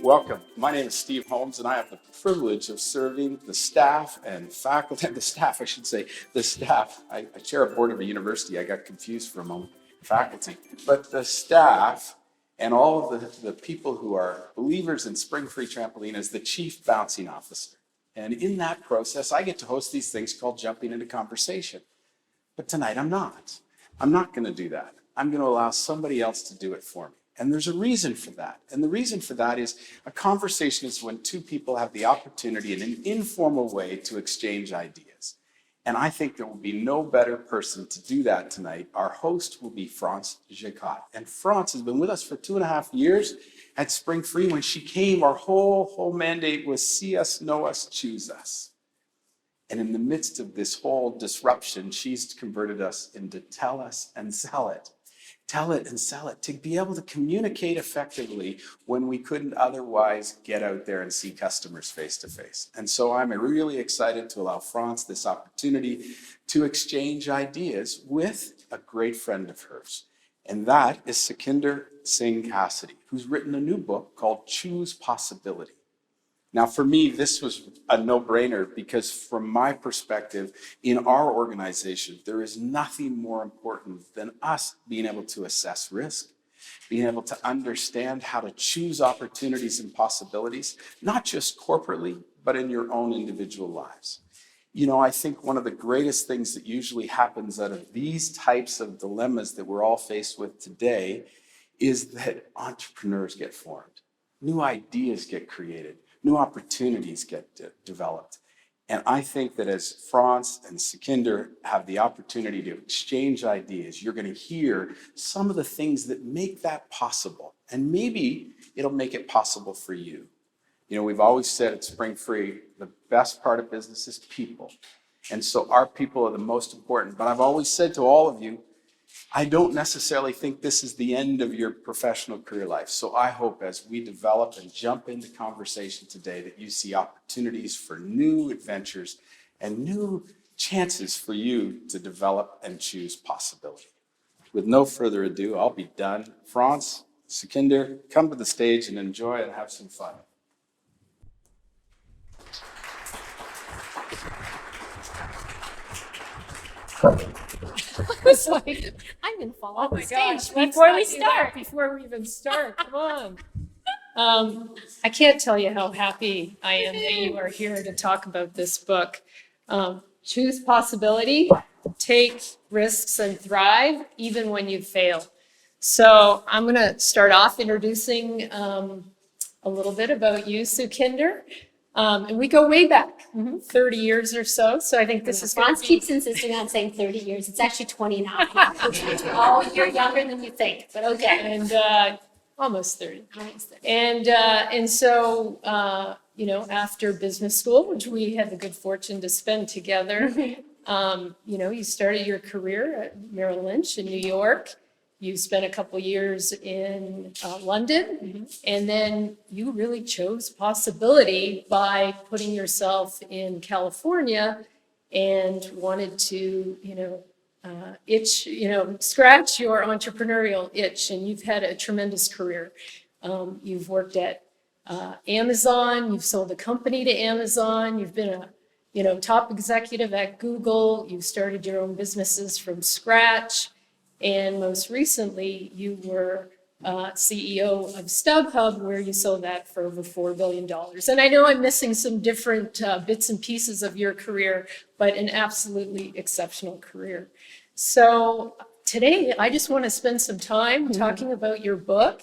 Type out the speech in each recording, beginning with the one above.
Welcome. My name is Steve Holmes, and I have the privilege of serving the staff and faculty, the staff, I should say, the staff. I chair a board of a university. I got confused for a moment, faculty. But the staff and all of the people who are believers in Springfree Trampoline as the chief bouncing officer. And in that process, I get to host these things called jumping into conversation. But tonight I'm not. I'm not going to do that. I'm going to allow somebody else to do it for me. And there's a reason for that. And the reason for that is a conversation is when two people have the opportunity in an informal way to exchange ideas. And I think there will be no better person to do that tonight. Our host will be France Jacquot. And France has been with us for 2.5 years at Springfree. When she came, our whole mandate was see us, know us, choose us. And in the midst of this whole disruption, she's converted us into tell us and sell it. Tell it and sell it, to be able to communicate effectively when we couldn't otherwise get out there and see customers face to face. And so I'm really excited to allow France this opportunity to exchange ideas with a great friend of hers. And that is Sukhinder Singh Cassidy, who's written a new book called Choose Possibility. Now, for me, this was a no-brainer because from my perspective, in our organization, there is nothing more important than us being able to assess risk, being able to understand how to choose opportunities and possibilities, not just corporately, but in your own individual lives. You know, I think one of the greatest things that usually happens out of these types of dilemmas that we're all faced with today is that entrepreneurs get formed, new ideas get created, new opportunities get developed. And I think that as France and Sukhinder have the opportunity to exchange ideas, you're going to hear some of the things that make that possible. And maybe it'll make it possible for you. You know, we've always said at Springfree, the best part of business is people. And so our people are the most important. But I've always said to all of you, I don't necessarily think this is the end of your professional career life. So I hope as we develop and jump into conversation today that you see opportunities for new adventures and new chances for you to develop and choose possibility. With no further ado, I'll be done. France, Sukhinder, come to the stage and enjoy and have some fun. It's like, I'm going to fall off the stage before we start. Before we even start, come on. I can't tell you how happy I am that you are here to talk about this book. Choose possibility, take risks and thrive even when you fail. So I'm going to start off introducing a little bit about you, Sukhinder. And we go way back, 30 years or so. So I think this is France keeps insisting on saying 30 years. It's actually 29. Oh, you're younger than you think, but okay. And almost 30. And so, you know, after business school, which we had the good fortune to spend together, you know, you started your career at Merrill Lynch in New York. You spent a couple years in London, and then you really chose possibility by putting yourself in California and wanted to, scratch your entrepreneurial itch. And you've had a tremendous career. You've worked at Amazon. You've sold a company to Amazon. You've been a, top executive at Google. You've started your own businesses from scratch. And most recently, you were CEO of StubHub, where you sold that for over $4 billion. And I know I'm missing some different bits and pieces of your career, but an absolutely exceptional career. So today, I just want to spend some time talking about your book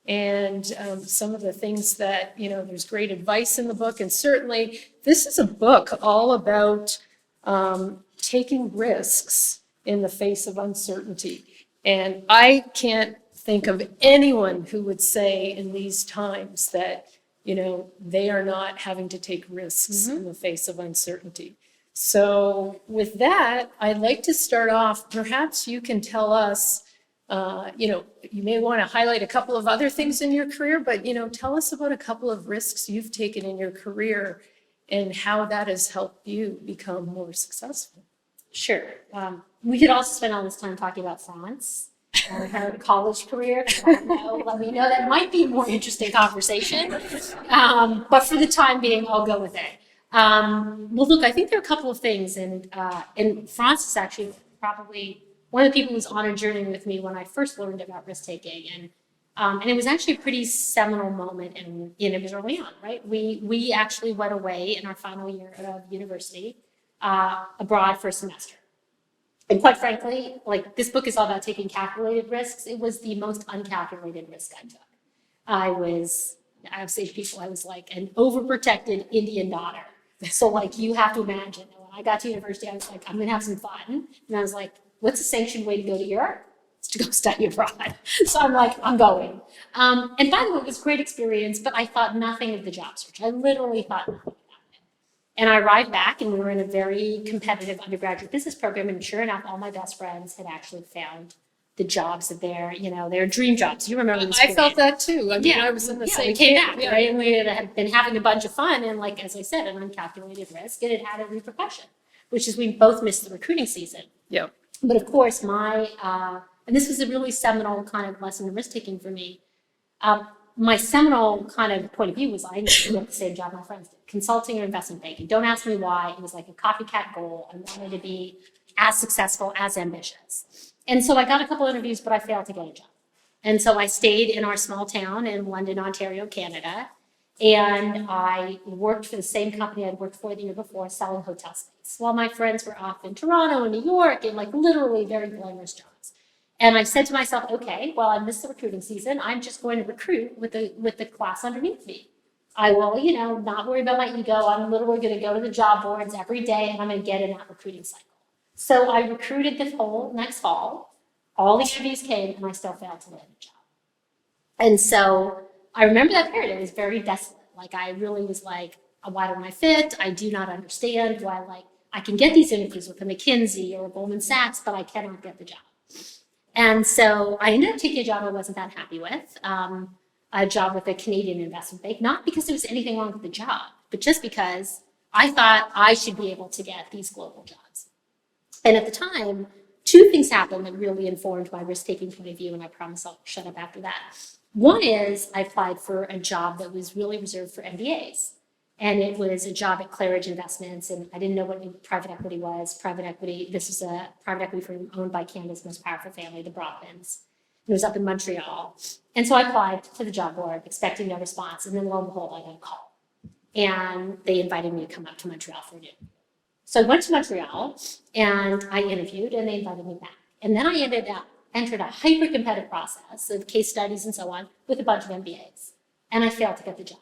and some of the things that, there's great advice in the book. And certainly, this is a book all about taking risks in the face of uncertainty. And I can't think of anyone who would say in these times that, they are not having to take risks in the face of uncertainty. So with that, I'd like to start off, perhaps you can tell us, you may want to highlight a couple of other things in your career, but, tell us about a couple of risks you've taken in your career and how that has helped you become more successful. Sure. We could also spend all this time talking about France. or her college career. I don't know. Let me know. That might be a more interesting conversation. But for the time being, I'll go with it. Well, look, I think there are a couple of things, and Franz is actually probably one of the people who was on a journey with me when I first learned about risk taking, and it was actually a pretty seminal moment, and it was early on, right? We actually went away in our final year of university abroad for a semester. And quite frankly, like this book is all about taking calculated risks. It was the most uncalculated risk I took. I would say to people, I was like an overprotected Indian daughter. So like you have to imagine, when I got to university, I was like, I'm gonna have some fun. And I was like, what's a sanctioned way to go to Europe? It's to go study abroad. So I'm like, I'm going. And by the way, it was a great experience, but I thought nothing of the job search. I literally thought nothing about it. And I arrived back and we were in a very competitive undergraduate business program. And sure enough, all my best friends had actually found the jobs of their dream jobs. You remember this? I felt that too. I mean, I was in the same we came back, camp, right? And we had been having a bunch of fun, and like as I said, an uncalculated risk, and it had a repercussion, which is we both missed the recruiting season. Yeah. But of course, and this was a really seminal kind of lesson in risk taking for me. My seminal kind of point of view was I needed to get the same job my friends did, consulting or investment banking. Don't ask me why. It was like a copycat goal. I wanted to be as successful, as ambitious. And so I got a couple interviews, but I failed to get a job. And so I stayed in our small town in London, Ontario, Canada. And I worked for the same company I'd worked for the year before, selling hotel space, while my friends were off in Toronto and New York and like literally very glamorous jobs. And I said to myself, okay, well, I missed the recruiting season. I'm just going to recruit with the class underneath me. I will, not worry about my ego. I'm literally going to go to the job boards every day and I'm going to get in that recruiting cycle. So I recruited the whole next fall. All the interviews came and I still failed to land a job. And so I remember that period. It was very desolate. Like I really was like, why don't I fit? I do not understand why I can get these interviews with a McKinsey or a Goldman Sachs, but I cannot get the job. And so I ended up taking a job I wasn't that happy with, a job with a Canadian investment bank, not because there was anything wrong with the job, but just because I thought I should be able to get these global jobs. And at the time, two things happened that really informed my risk-taking point of view, and I promise I'll shut up after that. One is I applied for a job that was really reserved for MBAs. And it was a job at Claridge Investments, and I didn't know what private equity was. Private equity, this was a private equity firm owned by Canada's most powerful family, the Broadbents. It was up in Montreal. And so I applied to the job board, expecting no response, and then lo and behold, I got a call. And they invited me to come up to Montreal for an interview. So I went to Montreal, and I interviewed, and they invited me back. And then I entered a hyper-competitive process of case studies and so on with a bunch of MBAs. And I failed to get the job.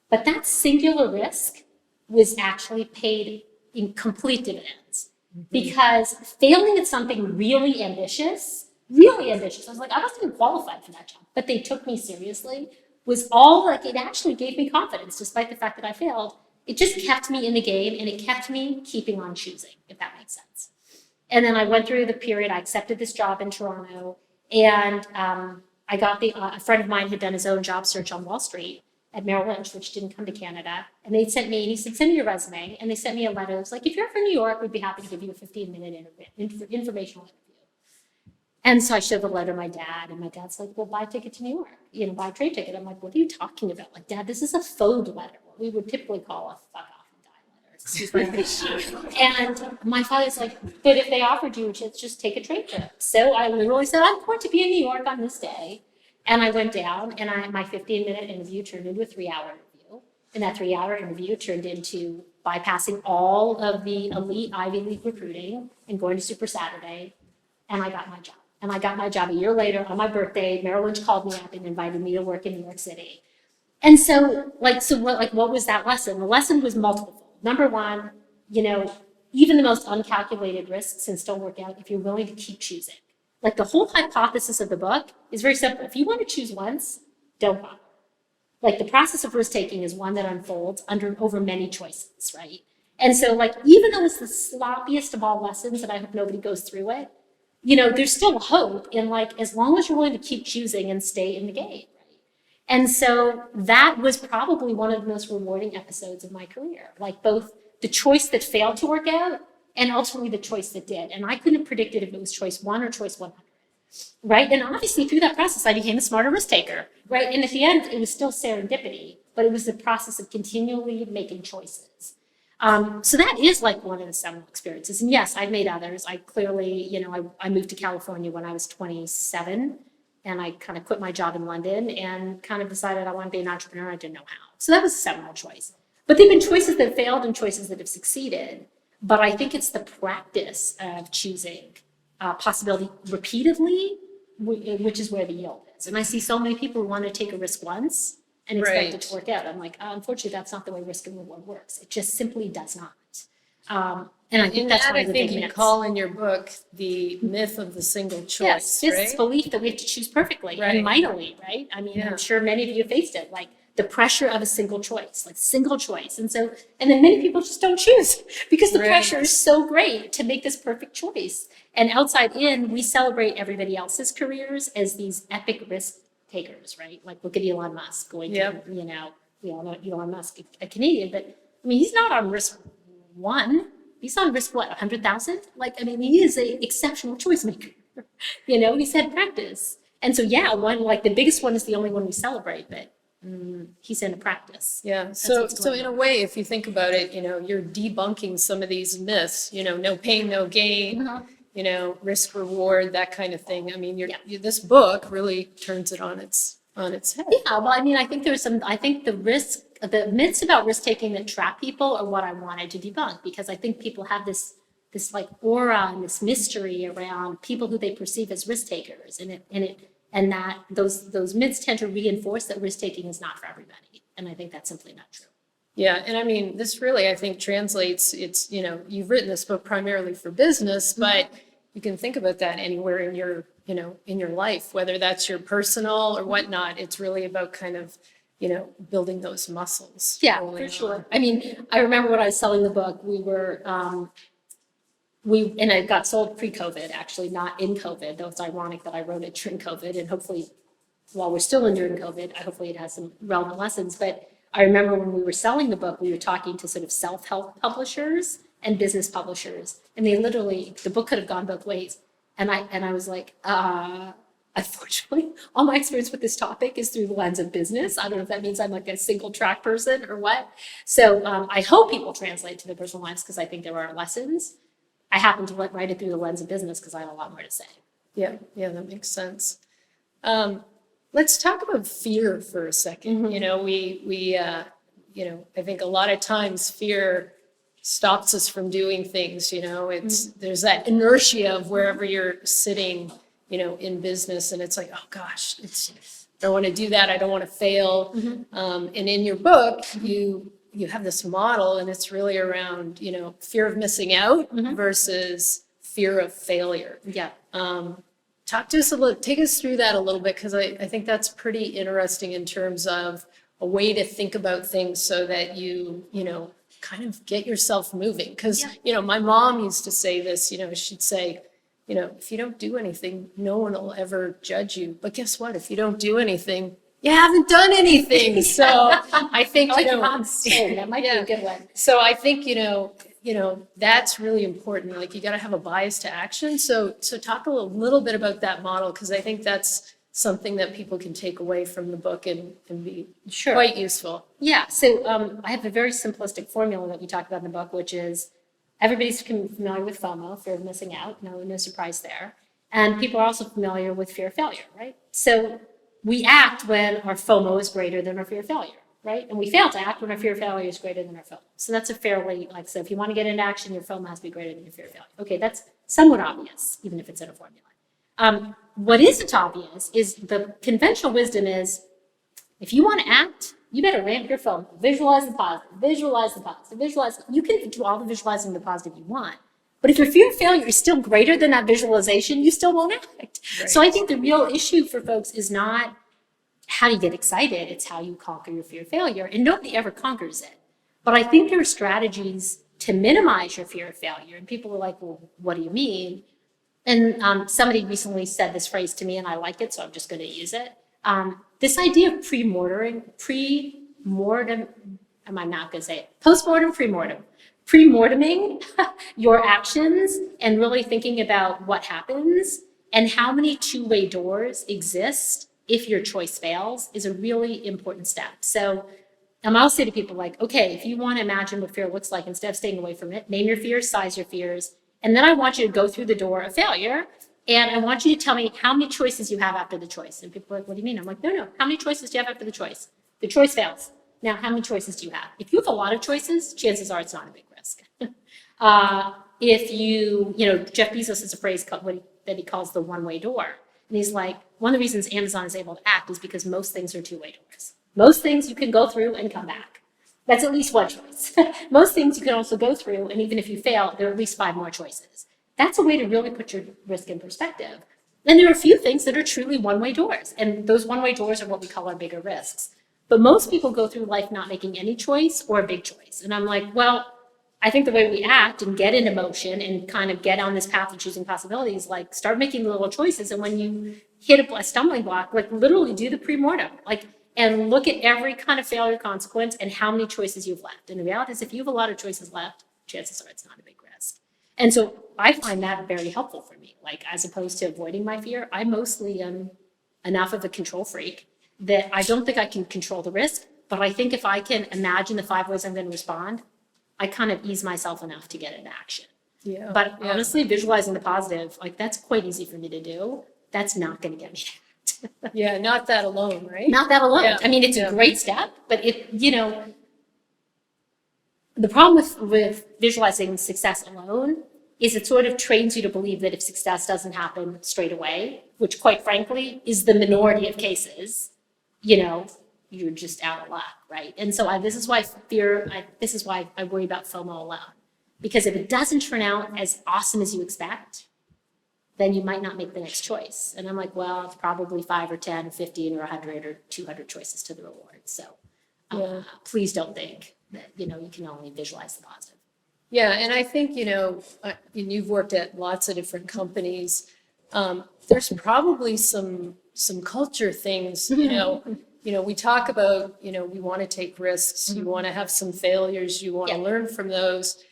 But that singular risk was actually paid in complete dividends. Because failing at something really ambitious, I was like, I wasn't even qualified for that job, but they took me seriously, was all like, it actually gave me confidence, despite the fact that I failed. It just kept me in the game, and it kept me keeping on choosing, if that makes sense. And then I went through the period, I accepted this job in Toronto, and I got a friend of mine had done his own job search on Wall Street at Merrill Lynch, which didn't come to Canada. And he said, send me your resume. And they sent me a letter. It was like, if you're ever in New York, we'd be happy to give you a 15-minute informational interview. And so I showed the letter to my dad, and my dad's like, well, buy a ticket to New York, buy a train ticket. I'm like, what are you talking about? Like, Dad, this is a faux letter, what we would typically call a fuck off and die letter. Excuse me. And my father's like, but if they offered you, just take a train trip. So I literally said, I'm going to be in New York on this day. And I went down, and my 15-minute interview turned into a 3-hour interview. And that 3-hour interview turned into bypassing all of the elite Ivy League recruiting and going to Super Saturday. And I got my job. And I got my job a year later on my birthday. Merrill Lynch called me up and invited me to work in New York City. And so, what was that lesson? The lesson was multiple. Number one, even the most uncalculated risks can still work out if you're willing to keep choosing. Like the whole hypothesis of the book is very simple. If you want to choose once, don't bother. Like the process of risk taking is one that unfolds over many choices, right? And so even though it's the sloppiest of all lessons, and I hope nobody goes through it, there's still hope in as long as you're willing to keep choosing and stay in the game, right? And so that was probably one of the most rewarding episodes of my career, like both the choice that failed to work out and ultimately the choice that did. And I couldn't have predicted if it was choice 1 or choice 100. right? And obviously through that process, I became a smarter risk taker, right? And at the end, it was still serendipity, but it was the process of continually making choices. So that is like one of the seminal experiences. And yes, I've made others. I clearly, I moved to California when I was 27, and I kind of quit my job in London and kind of decided I want to be an entrepreneur. I didn't know how. So that was a seminal choice. But there have been choices that failed and choices that have succeeded. But I think it's the practice of choosing possibility repeatedly, which is where the yield is. And I see so many people who want to take a risk once and expect it to work out. I'm like, unfortunately, that's not the way risk and reward works. It just simply does not. And I think that's one of the big you myths. call in your book the myth of the single choice, Yes, this right? belief that we have to choose perfectly and mightily, right? I mean, I'm sure many of you faced it, like the pressure of a single choice, like single choice. And then many people just don't choose because the pressure is so great to make this perfect choice. And outside in, we celebrate everybody else's careers as these epic risk takers, right? Like look at Elon Musk going to, we all know Elon Musk, a Canadian, but I mean, he's not on risk one. He's on risk, what, 100,000? Like, I mean, he is an exceptional choice maker. He's had practice. And so, one, like the biggest one is the only one we celebrate, but he's in a practice. Yeah. So in a way, if you think about it, you're debunking some of these myths, no pain, no gain, risk reward, that kind of thing. I mean, this book really turns it on its head. Yeah. Well, I mean, I think the myths about risk taking that trap people are what I wanted to debunk, because I think people have this like aura and this mystery around people who they perceive as risk takers, and that those myths tend to reinforce that risk taking is not for everybody, and I think that's simply not true. Yeah, and I mean, this really, I think, translates. It's you've written this book primarily for business, but you can think about that anywhere in your in your life, whether that's your personal or whatnot. It's really about kind of building those muscles. Yeah, for sure. I mean, I remember when I was selling the book, and it got sold pre-COVID, actually, not in COVID, though it's ironic that I wrote it during COVID, and hopefully, while we're still in during COVID, hopefully it has some relevant lessons. But I remember when we were selling the book, we were talking to sort of self-help publishers and business publishers, and they literally, the book could have gone both ways. And I was like, unfortunately, all my experience with this topic is through the lens of business. I don't know if that means I'm like a single track person or what. So I hope people translate to the personal lens, because I think there are lessons. I happen to write it through the lens of business because I have a lot more to say. Yeah, that makes sense. Let's talk about fear for a second. We I think a lot of times fear stops us from doing things. There's that inertia of wherever you're sitting, in business, and it's like, oh gosh, I don't want to do that. I don't want to fail. And in your book, you have this model, and it's really around, fear of missing out versus fear of failure. Yeah. Talk to us take us through that a little bit, because I think that's pretty interesting in terms of a way to think about things so that you kind of get yourself moving. Because, my mom used to say this, she'd say, if you don't do anything, no one will ever judge you. But guess what? If you don't do anything, you haven't done anything. So I think, that might be a good one. So I think, that's really important. Like, you got to have a bias to action. So talk a little bit about that model, because I think that's something that people can take away from the book and be quite useful. Yeah. So I have a very simplistic formula that we talk about in the book, which is everybody's familiar with FOMO, fear of missing out. No surprise there. And people are also familiar with fear of failure, right? So we act when our FOMO is greater than our fear of failure, right? And we fail to act when our fear of failure is greater than our FOMO. So that's a fairly, so if you want to get into action, your FOMO has to be greater than your fear of failure. Okay, that's somewhat obvious, even if it's in a formula. What isn't obvious is the conventional wisdom is, if you want to act, you better ramp your FOMO, visualize the positive, you can do all the visualizing the positive you want. But if your fear of failure is still greater than that visualization, you still won't act. Right. So I think the real issue for folks is not how do you get excited, it's how you conquer your fear of failure. And nobody ever conquers it. But I think there are strategies to minimize your fear of failure. And people are like, well, what do you mean? And somebody recently said this phrase to me, and I like it, so I'm just going to use it. This idea of pre-mortem, I'm not going to say it, post-mortem, pre-morteming your actions and really thinking about what happens And how many two-way doors exist if your choice fails is a really important step. So I'll say to people like, okay, if you want to imagine what fear looks like, instead of staying away from it, name your fears, size your fears, and then I want you to go through the door of failure, and I want you to tell me how many choices you have after the choice. And people are like, what do you mean? I'm like, no. How many choices do you have after the choice? The choice fails. Now, how many choices do you have? If you have a lot of choices, chances are it's not a big risk. If Jeff Bezos has a phrase that he calls the one-way door. And he's like, one of the reasons Amazon is able to act is because most things are two-way doors. Most things you can go through and come back. That's at least one choice. Most things you can also go through, and even if you fail, there are at least 5 more choices. That's a way to really put your risk in perspective. And there are a few things that are truly one-way doors, and those one-way doors are what we call our bigger risks. But most people go through life not making any choice or a big choice. And I'm like, well, I think the way we act and get into motion and kind of get on this path of choosing possibilities, like start making little choices. And when you hit a stumbling block, like literally do the pre-mortem, and look at every kind of failure consequence and how many choices you've left. And the reality is if you have a lot of choices left, chances are it's not a big risk. And so I find that very helpful for me. Like as opposed to avoiding my fear, I mostly am enough of a control freak that I don't think I can control the risk, but I think if I can imagine the 5 ways I'm going to respond, I kind of ease myself enough to get into action. Yeah. But honestly, visualizing the positive, that's quite easy for me to do. That's not going to get me to act. Yeah, not that alone, right? Not that alone. Yeah. I mean, it's a great step, but the problem with visualizing success alone is it sort of trains you to believe that if success doesn't happen straight away, which quite frankly is the minority of cases, you're just out of luck, right? And so this is why I worry about FOMO alone. Because if it doesn't turn out as awesome as you expect, then you might not make the next choice. And I'm like, well, it's probably 5 or 10 or 15 or 100 or 200 choices to the reward. So please don't think that, you can only visualize the positive. Yeah, and I think, and you've worked at lots of different companies. There's probably some culture things, we talk about, we want to take risks, you want to have some failures, you want to learn from those.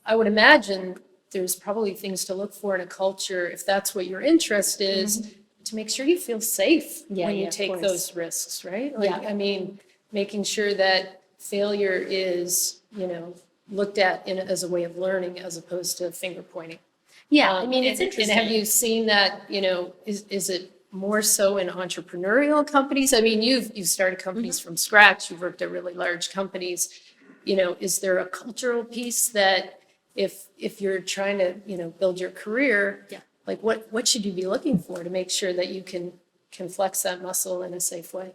I would imagine there's probably things to look for in a culture, if that's what your interest is, to make sure you feel safe when you take those risks, right? I mean, making sure that failure is, looked at as a way of learning as opposed to finger pointing. Yeah, I mean, it's interesting. And have you seen that, is it more so in entrepreneurial companies? I mean, you've started companies from scratch, you've worked at really large companies. Is there a cultural piece that if you're trying to, build your career, what should you be looking for to make sure that you can flex that muscle in a safe way?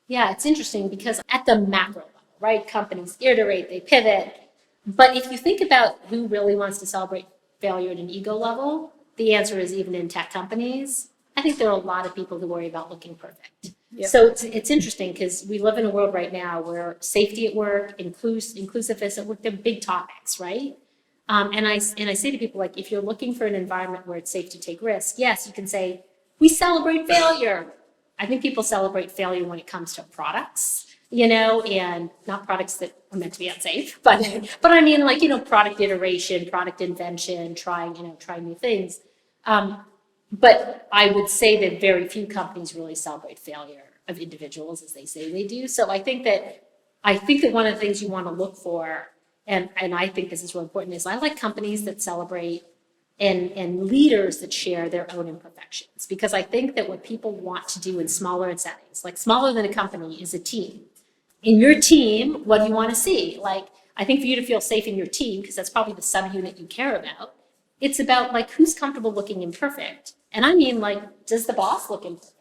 Yeah, it's interesting because at the macro level, right, companies iterate, they pivot. But if you think about who really wants to celebrate failure at an ego level, the answer is even in tech companies. I think there are a lot of people who worry about looking perfect. Yep. So it's interesting because we live in a world right now where safety at work, inclusiveness at work, they're big topics, right? And I say to people, if you're looking for an environment where it's safe to take risks, yes, you can say, we celebrate failure. I think people celebrate failure when it comes to products, and not products that are meant to be unsafe, but I mean, product iteration, product invention, trying new things. But I would say that very few companies really celebrate failure of individuals as they say they do. So I think that one of the things you want to look for, and I think this is really important, is I like companies that celebrate and leaders that share their own imperfections. Because I think that what people want to do in smaller settings, like smaller than a company, is a team. In your team, what do you want to see? I think for you to feel safe in your team, because that's probably the subunit you care about, it's about who's comfortable looking imperfect. And I mean, does the boss look imperfect?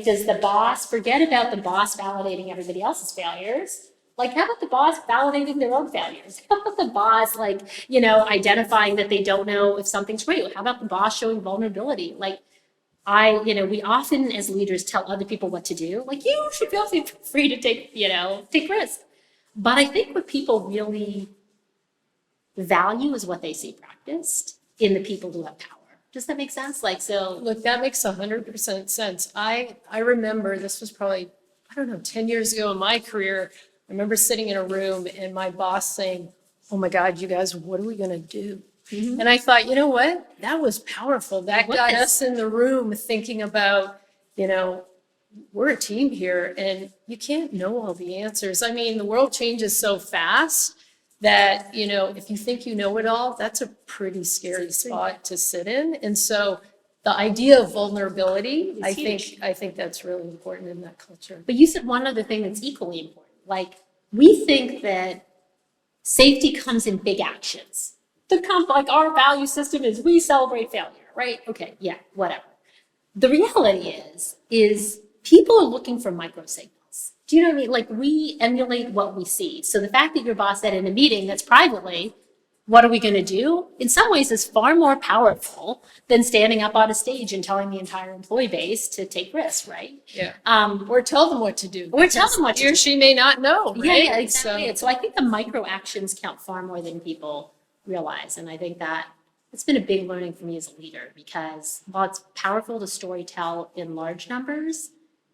Does the boss forget about the boss validating everybody else's failures? How about the boss validating their own failures? How about the boss, identifying that they don't know if something's great? How about the boss showing vulnerability? We often as leaders tell other people what to do. You should feel free to take risks. But I think what people really value is what they see practiced in the people who have power. Does that make sense? Look, that makes 100% sense. I remember this was probably, 10 years ago in my career. I remember sitting in a room and my boss saying, oh my God, you guys, what are we going to do? And I thought, you know what? That was powerful. That got was. us in the room thinking about, you know, we're a team here and you can't know all the answers. I mean, the world changes so fast that, you know, if you think you know it all, that's a pretty scary spot to sit in. And so the idea of vulnerability, It's huge. I think that's really important in that culture. But you said one other thing that's equally important. Like, we think that safety comes in big actions. Like our value system is we celebrate failure, right? Okay, yeah, whatever. The reality is people are looking for micro signals. Do you know what I mean? Like, we emulate what we see. So the fact that your boss said in a meeting that's privately, what are we going to do? In some ways, is far more powerful than standing up on a stage and telling the entire employee base to take risks, right? Yeah. Or tell them what to do. Or tell them what to He or do. she may not know, right? Yeah, exactly. So I think the micro actions count far more than people realize. And I think that it's been a big learning for me as a leader, because while it's powerful to storytell in large numbers,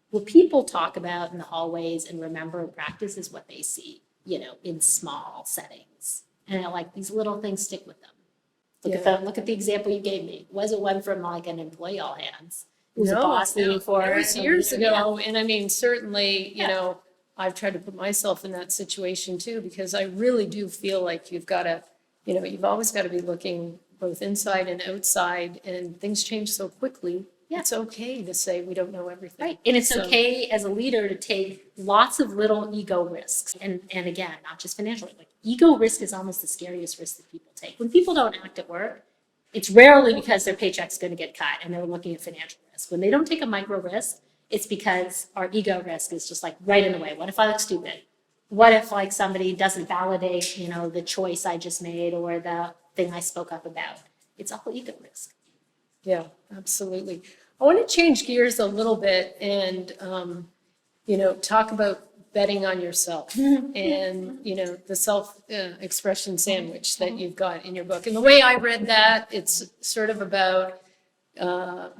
what people talk about in the hallways and remember and practice is what they see, you know, in small settings. And like these little things stick with them. Look at the example you gave me. Was it one from like an employee all hands? It was a boss meeting for. It was years yeah. ago. And I mean, certainly, you know, I've tried to put myself in that situation too, because I really do feel like you've got to, you know, you've always got to be looking both inside and outside, and things change so quickly. Yeah. It's okay to say we don't know everything. Right. And it's So- okay as a leader to take lots of little ego risks. And again, not just financially, like ego risk is almost the scariest risk that people take. When people don't act at work, it's rarely because their paycheck's going to get cut and they're looking at financial risk. When they don't take a micro risk, it's because our ego risk is just like right in the way. What if I look stupid? What if like somebody doesn't validate, you know, the choice I just made or the thing I spoke up about? It's all ego risk. Yeah, absolutely. I want to change gears a little bit and, you know, talk about betting on yourself and, you know, the self-expression sandwich that you've got in your book. And the way I read that, it's sort of about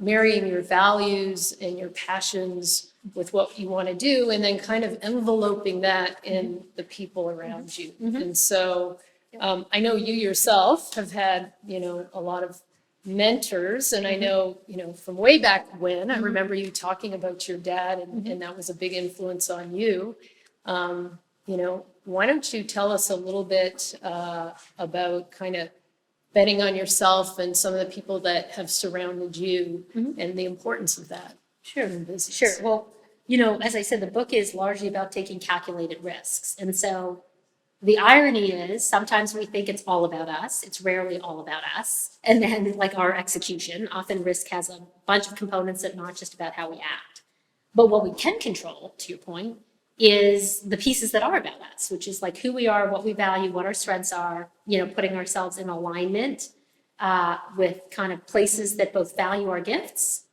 marrying your values and your passions with what you want to do, and then kind of enveloping that in the people around you. And so I know you yourself have had, you know, a lot of mentors, and I know, you know, from way back when, I remember you talking about your dad, and that was a big influence on you. You know, why don't you tell us a little bit about kind of betting on yourself and some of the people that have surrounded you and the importance of that in business? Sure. Well, you know, as I said, the book is largely about taking calculated risks. And so the irony is sometimes we think it's all about us. It's rarely all about us. And then like our execution, often risk has a bunch of components that are not just about how we act. But what we can control, to your point, is the pieces that are about us, which is like who we are, what we value, what our strengths are, you know, putting ourselves in alignment with kind of places that both value our gifts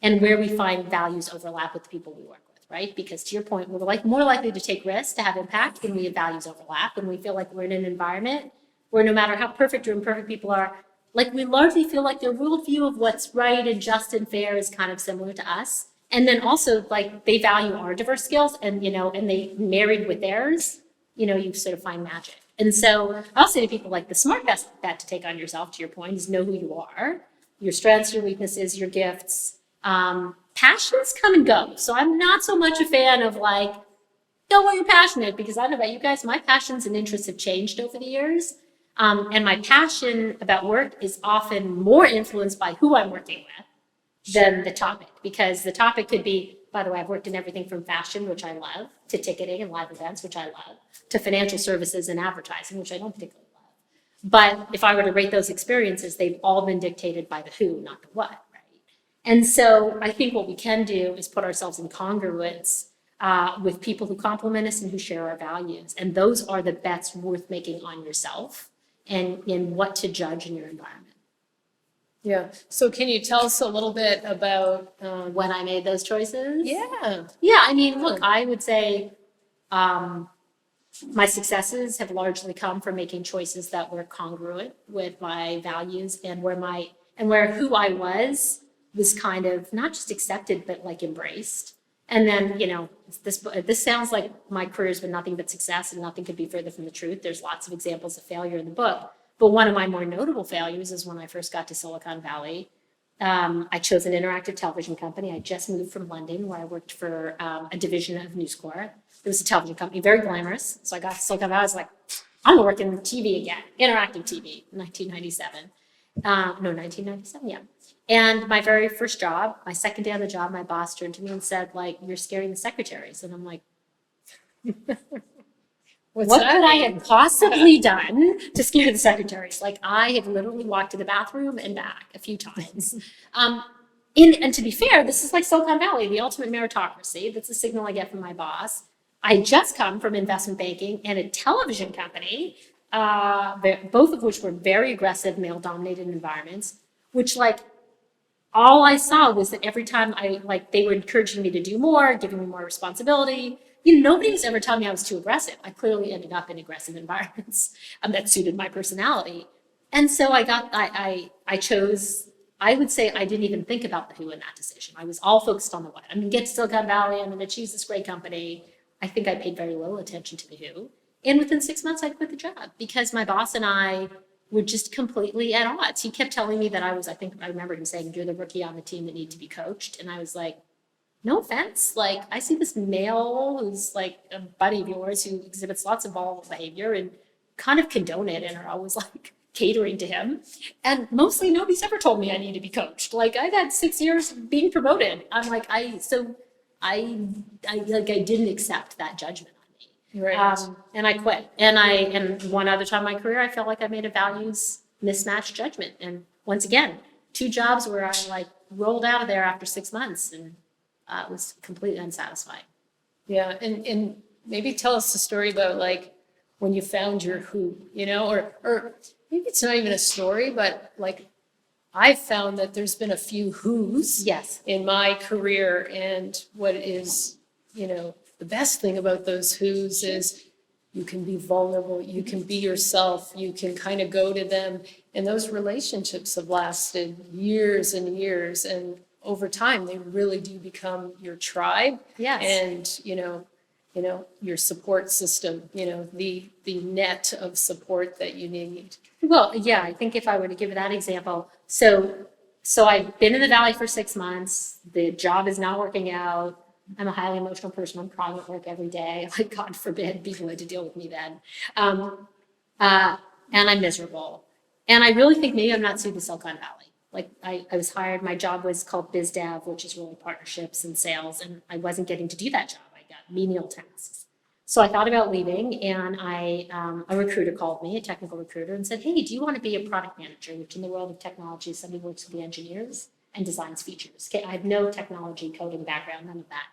and where we find values overlap with the people we work with, right? Because to your point, we're like more likely to take risks, to have impact when we have values overlap, when we feel like we're in an environment where no matter how perfect or imperfect people are, like we largely feel like their worldview of what's right and just and fair is kind of similar to us. And then also like they value our diverse skills and, you know, and they married with theirs, you know, you sort of find magic. And so I'll say to people like the smart bet to take on yourself, to your point, is know who you are, your strengths, your weaknesses, your gifts. Passions come and go. So I'm not so much a fan of like, know what you're passionate, because I don't know about you guys, my passions and interests have changed over the years. And my passion about work is often more influenced by who I'm working with than the topic, because the topic could be, by the way, I've worked in everything from fashion, which I love, to ticketing and live events, which I love, to financial services and advertising, which I don't particularly love. But if I were to rate those experiences, they've all been dictated by the who, not the what, right? And so I think what we can do is put ourselves in congruence with people who complement us and who share our values. And those are the bets worth making on yourself and in what to judge in your environment. Yeah. So can you tell us a little bit about When I made those choices? Yeah. Yeah, I mean, look, I would say my successes have largely come from making choices that were congruent with my values and where who I was kind of not just accepted, but like embraced. And then, you know, this sounds like my career's been nothing but success and nothing could be further from the truth. There's lots of examples of failure in the book. But one of my more notable failures is when I first got to Silicon Valley. I chose an interactive television company. I just moved from London, where I worked for a division of News Corp. It was a television company, very glamorous. So I got to Silicon Valley. I was like, I'm gonna work in TV again, interactive TV, 1997. No, 1997, yeah. And my very first job, my second day on the job, my boss turned to me and said, like, you're scaring the secretaries. And I'm like, what could I have possibly done to scare the secretaries? Like, I have literally walked to the bathroom and back a few times. And to be fair, this is like Silicon Valley, the ultimate meritocracy. That's the signal I get from my boss. I just come from investment banking and a television company, both of which were very aggressive, male-dominated environments, which, like, all I saw was that every time they were encouraging me to do more, giving me more responsibility. Nobody was ever telling me I was too aggressive. I clearly ended up in aggressive environments that suited my personality. And so I chose, I would say I didn't even think about the who in that decision. I was all focused on the what. I'm going to get to Silicon Valley. I'm going to choose this great company. I think I paid very little attention to the who. And within 6 months, I quit the job because my boss and I were just completely at odds. He kept telling me that I remember him saying, you're the rookie on the team that need to be coached. And I was like, no offense. Like, I see this male who's like a buddy of yours who exhibits lots of volatile behavior and kind of condone it and are always like catering to him. And mostly nobody's ever told me I need to be coached. Like, I've had 6 years being promoted. I'm like, I didn't accept that judgment. Right. And I quit. And one other time in my career, I felt like I made a values mismatched judgment. And once again, 2 jobs where I like rolled out of there after 6 months and it was completely unsatisfying. Yeah, and maybe tell us the story about like when you found your who, or maybe it's not even a story, but like I've found that there's been a few who's Yes. in my career, and what is, the best thing about those who's is you can be vulnerable, you can be yourself, you can kind of go to them, and those relationships have lasted years and years, and over time they really do become your tribe. Yes. And your support system, the net of support that you need. Well, yeah, I think if I were to give that example, so I've been in the Valley for 6 months. The job is not working out. I'm a highly emotional person. I'm crying at work every day. Like, God forbid people had to deal with me then. And I'm miserable. And I really think maybe I'm not suited to Silicon Valley. Like, I was hired, my job was called biz dev, which is really partnerships and sales, and I wasn't getting to do that job. I got menial tasks. So I thought about leaving, and a recruiter called me, a technical recruiter, and said, hey, do you want to be a product manager, which in the world of technology, somebody works with the engineers and designs features. Okay, I have no technology coding background, none of that.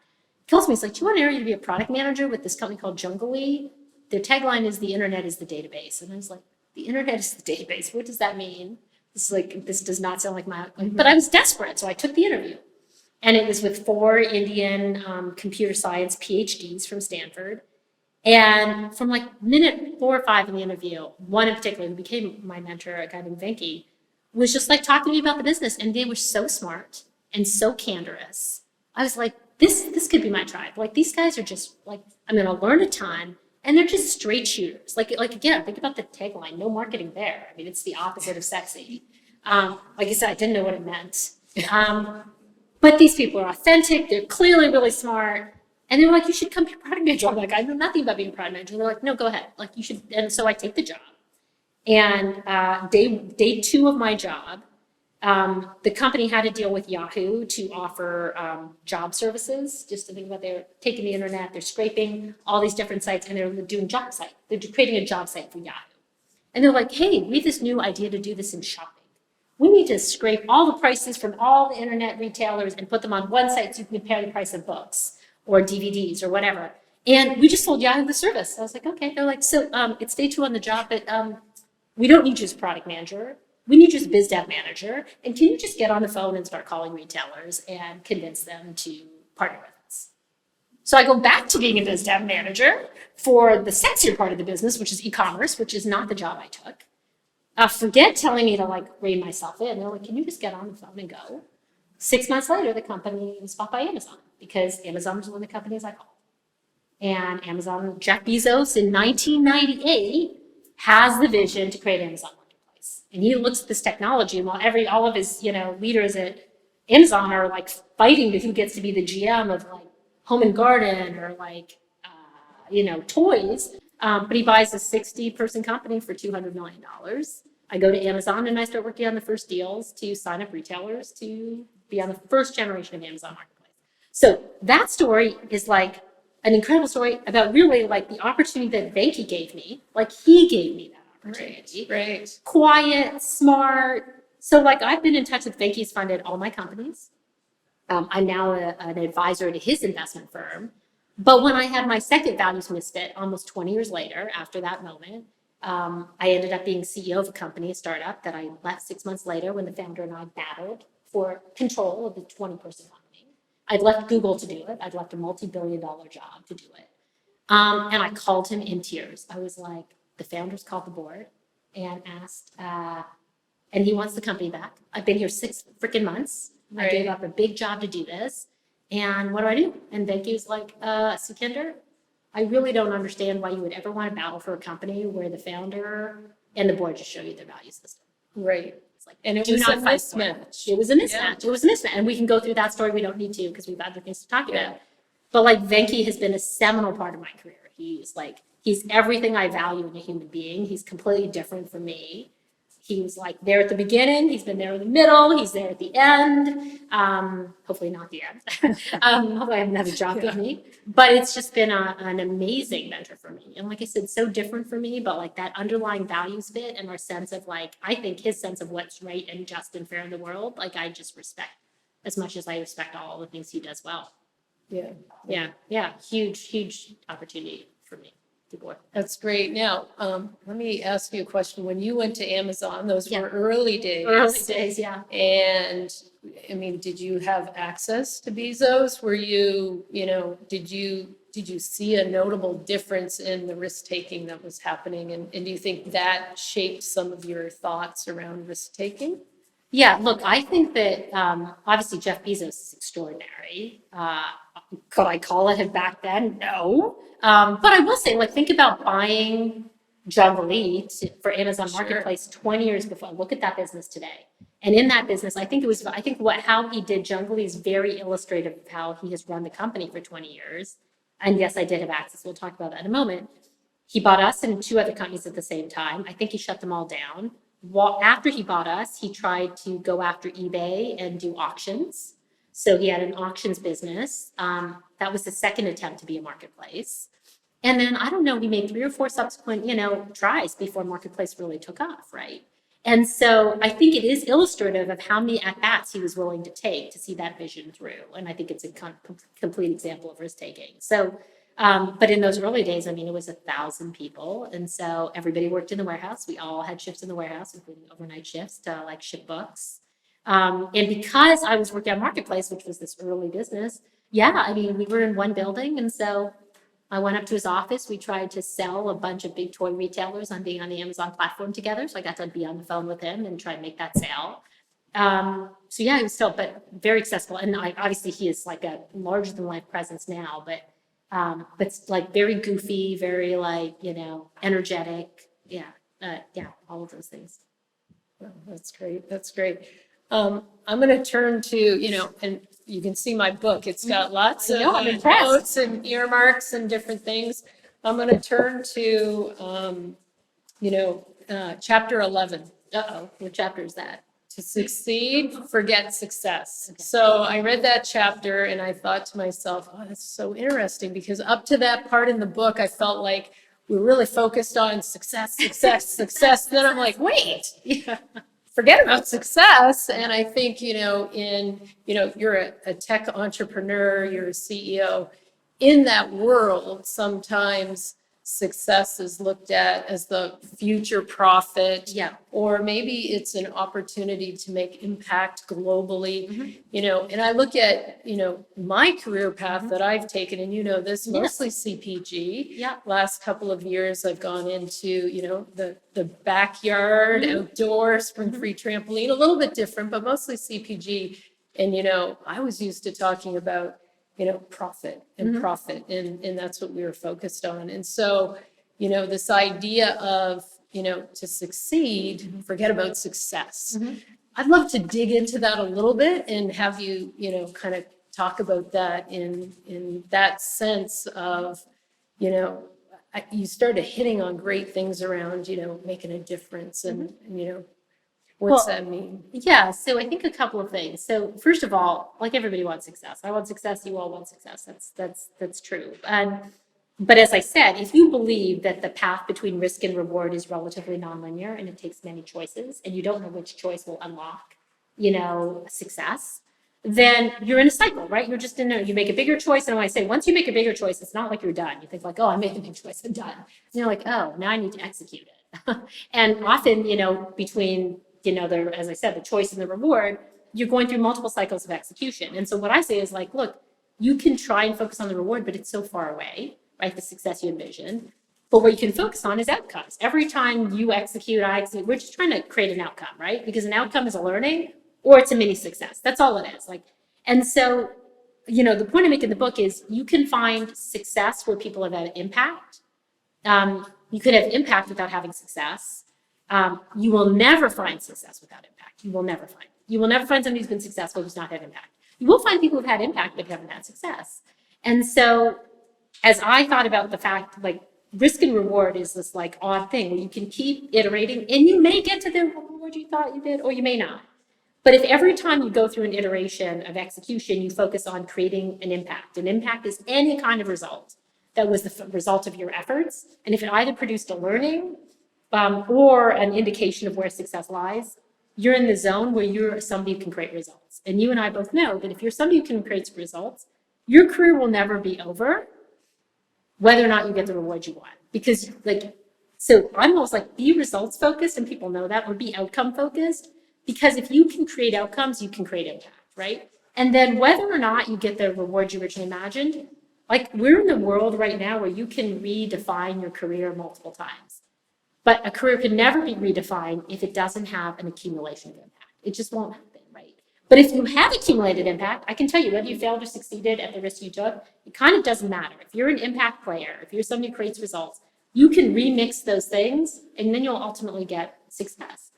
He calls me, he's like, do you want an area to be a product manager with this company called Junglee? Their tagline is the internet is the database. And I was like, the internet is the database. What does that mean? This does not sound like my, but I was desperate. So I took the interview, and it was with 4 Indian computer science PhDs from Stanford. And from like minute 4 or 5 in the interview, one in particular who became my mentor, a guy named Venki, was just like talking to me about the business. And they were so smart and so candorous. I was like, this could be my tribe. Like, these guys are just like, I'm going to learn a ton. And they're just straight shooters. Like again, think about the tagline, no marketing there. I mean, it's the opposite of sexy. Like I said, I didn't know what it meant. But these people are authentic. They're clearly really smart. And they're like, you should come be a product manager. I'm like, I know nothing about being a product manager. They're like, no, go ahead. Like, you should. And so I take the job. And day 2 of my job, the company had to deal with Yahoo to offer job services. Just to think about, they're taking the internet, they're scraping all these different sites, and they're doing job site. They're creating a job site for Yahoo. And they're like, hey, we have this new idea to do this in shopping. We need to scrape all the prices from all the internet retailers and put them on one site so you can compare the price of books or DVDs or whatever. And we just sold Yahoo the service. I was like, okay. They're like, so it's day 2 on the job, but we don't need you as a product manager. We need you as a biz dev manager. And can you just get on the phone and start calling retailers and convince them to partner with us? So I go back to being a biz dev manager for the sexier part of the business, which is e-commerce, which is not the job I took. Forget telling me to like rein myself in. They're like, can you just get on the phone and go? 6 months later, the company was bought by Amazon because Amazon was one of the companies I called. And Amazon, Jeff Bezos in 1998 has the vision to create Amazon Wonder. marketplace. And he looks at this technology, and while all of his, leaders at Amazon are like fighting to who gets to be the GM of like home and garden or like, toys. But he buys a 60-person company for $200 million. I go to Amazon and I start working on the first deals to sign up retailers to be on the first generation of Amazon Marketplace. So that story is like an incredible story about really like the opportunity that Venki gave me. Like he gave me that opportunity. Right. Quiet, smart. So like I've been in touch with Venki. He's funded all my companies. I'm now an advisor to his investment firm. But when I had my second values misfit almost 20 years later, after that moment, I ended up being CEO of a company, a startup that I left 6 months later when the founder and I battled for control of the 20-person company. I'd left Google to do it. I'd left a multi-billion-dollar job to do it. And I called him in tears. I was like, the founders called the board and asked, and he wants the company back. I've been here 6 freaking months. Right. I gave up a big job to do this. And what do? And Venki was like, Sukhinder, I really don't understand why you would ever want to battle for a company where the founder and the board just show you their value system. Right. It's like, And it do was not a fight for it. mismatch. It was a mismatch. Yeah. It was a mismatch. And we can go through that story. We don't need to because we've got other things to talk Yeah. about. But like Venki has been a seminal part of my career. He's everything I value in a human being. He's completely different from me. He was like there at the beginning. He's been there in the middle. He's there at the end. Hopefully not the end. Hopefully I have another job with me. But it's just been an amazing mentor for me. And like I said, so different for me, but like that underlying values fit and our sense of like, I think his sense of what's right and just and fair in the world, like I just respect as much as I respect all the things he does well. Yeah. Yeah. Huge opportunity for me. That's great. Now, let me ask you a question. When you went to Amazon, those Yeah. were early days. Early days, yeah. And I mean, did you have access to Bezos? Were you, did you see a notable difference in the risk taking that was happening? And do you think that shaped some of your thoughts around risk taking? Yeah, look, I think that obviously Jeff Bezos is extraordinary. Could I call it him back then? No. But I will say, like, think about buying Jungle for Amazon Sure. Marketplace 20 years before. Look at that business today. And in that business, I think how he did Jungle is very illustrative of how he has run the company for 20 years. And yes, I did have access. We'll talk about that in a moment. He bought us and 2 other companies at the same time. I think he shut them all down. After he bought us, he tried to go after eBay and do auctions. So he had an auctions business. That was the second attempt to be a marketplace. And then, I don't know, he made 3 or 4 subsequent, tries before marketplace really took off, right? And so I think it is illustrative of how many at-bats he was willing to take to see that vision through. And I think it's a complete example of risk-taking. So, but in those early days, I mean, it was 1,000 people. And so everybody worked in the warehouse. We all had shifts in the warehouse, including overnight shifts to like ship books. And because I was working on Marketplace, which was this early business, yeah, I mean, we were in one building. And so I went up to his office. We tried to sell a bunch of big toy retailers on being on the Amazon platform together. So I got to be on the phone with him and try and make that sale. So yeah, he was still, but very accessible. And obviously he is like a larger than life presence now, but like very goofy, very like, energetic. Yeah. All of those things. Oh, that's great. That's great. I'm going to turn to, and you can see my book. It's got lots of I'm impressed. notes and earmarks and different things. I'm going to turn to, chapter 11. What chapter is that? To succeed, forget success. Okay. So I read that chapter and I thought to myself, oh, that's so interesting, because up to that part in the book, I felt like we were really focused on success. Then I'm like, wait, forget about success. And I think, you're a tech entrepreneur, you're a CEO. In that world, sometimes success is looked at as the future profit, or maybe it's an opportunity to make impact globally, and I look at, my career path that I've taken, and this, mostly CPG. Last couple of years, I've gone into, the backyard, outdoor, Springfree trampoline, a little bit different, but mostly CPG. And, I was used to talking about profit and profit. And that's what we were focused on. And so, this idea of to succeed, forget about success. Mm-hmm. I'd love to dig into that a little bit and have you, kind of talk about that in that sense of, you started hitting on great things around, making a difference and, what's Well, that mean? Yeah, so I think a couple of things. So first of all, like everybody wants success. I want success, you all want success. That's true. But as I said, if you believe that the path between risk and reward is relatively nonlinear and it takes many choices and you don't know which choice will unlock, success, then you're in a cycle, right? You're just you make a bigger choice. And when I say once you make a bigger choice, it's not like you're done. You think like, oh, I made the big choice, I'm done. And you're like, oh, now I need to execute it. And often, between as I said, the choice and the reward, you're going through multiple cycles of execution. And so what I say is like, look, you can try and focus on the reward, but it's so far away, right? The success you envision. But what you can focus on is outcomes. Every time you execute, I execute, we're just trying to create an outcome, right? Because an outcome is a learning or it's a mini success. That's all it is. And so, the point I make in the book is you can find success where people have had impact. You could have impact without having success. You will never find success without impact. You will never find somebody who's been successful who's not had impact. You will find people who've had impact but haven't had success. And so as I thought about the fact, risk and reward is this odd thing where you can keep iterating and you may get to the reward you thought you did or you may not. But if every time you go through an iteration of execution, you focus on creating an impact is any kind of result that was the result of your efforts. And if it either produced a learning or an indication of where success lies, you're in the zone where you're somebody who can create results. And you and I both know that if you're somebody who can create results, your career will never be over, whether or not you get the reward you want. Because so I'm almost be results focused, and people know that, or be outcome focused. Because if you can create outcomes, you can create impact, right? And then whether or not you get the reward you originally imagined, we're in the world right now where you can redefine your career multiple times. But a career can never be redefined if it doesn't have an accumulation of impact. It just won't happen, right? But if you have accumulated impact, I can tell you whether you failed or succeeded at the risk you took, it kind of doesn't matter. If you're an impact player, if you're somebody who creates results, you can remix those things and then you'll ultimately get success.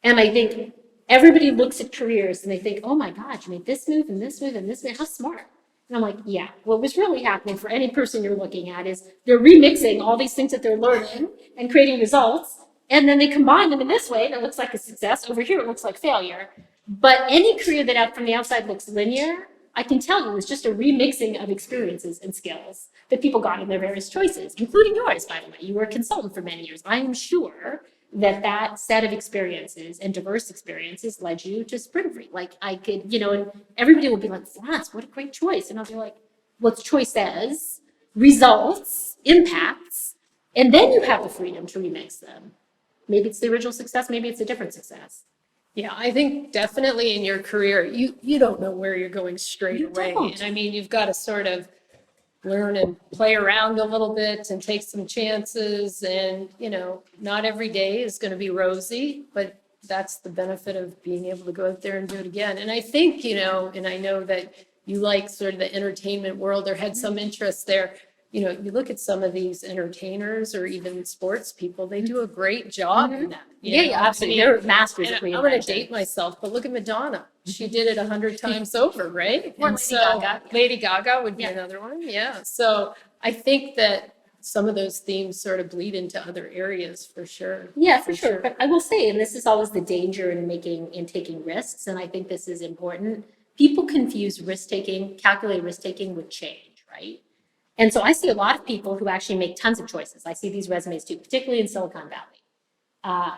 And I think everybody looks at careers and they think, oh my God, you made this move and this move and this move. How smart. And I'm like, yeah, what was really happening for any person you're looking at is they're remixing all these things that they're learning and creating results. And then they combine them in this way and it looks like a success. Over here, it looks like failure. But any career that out from the outside looks linear, I can tell you, is just a remixing of experiences and skills that people got in their various choices, including yours, by the way. You were a consultant for many years. I am sure that set of experiences and diverse experiences led you to Springfree. I could, and everybody will be like, Florence, what a great choice. And I'll be like, well, it's choices, results, impacts, and then you have the freedom to remix them. Maybe it's the original success, maybe it's a different success. Yeah, I think definitely in your career, you don't know where you're going straight away. don't. And I mean, you've got to sort of learn and play around a little bit and take some chances. And, not every day is going to be rosy, but that's the benefit of being able to go out there and do it again. And I think, and I know that you like sort of the entertainment world or had some interest there. You look at some of these entertainers or even sports people, they do a great job in that. Yeah, absolutely. They're masters And of I'm going reinvention. to date myself, but look at Madonna. She did it 100 times over, right? Or And Lady so Gaga. Lady Gaga would be Yeah. another one. Yeah. So I think that some of those themes sort of bleed into other areas for sure. Yeah, for sure. But I will say, and this is always the danger in taking risks, and I think this is important. People confuse calculated risk taking with change, right? And so I see a lot of people who actually make tons of choices. I see these resumes too, particularly in Silicon Valley.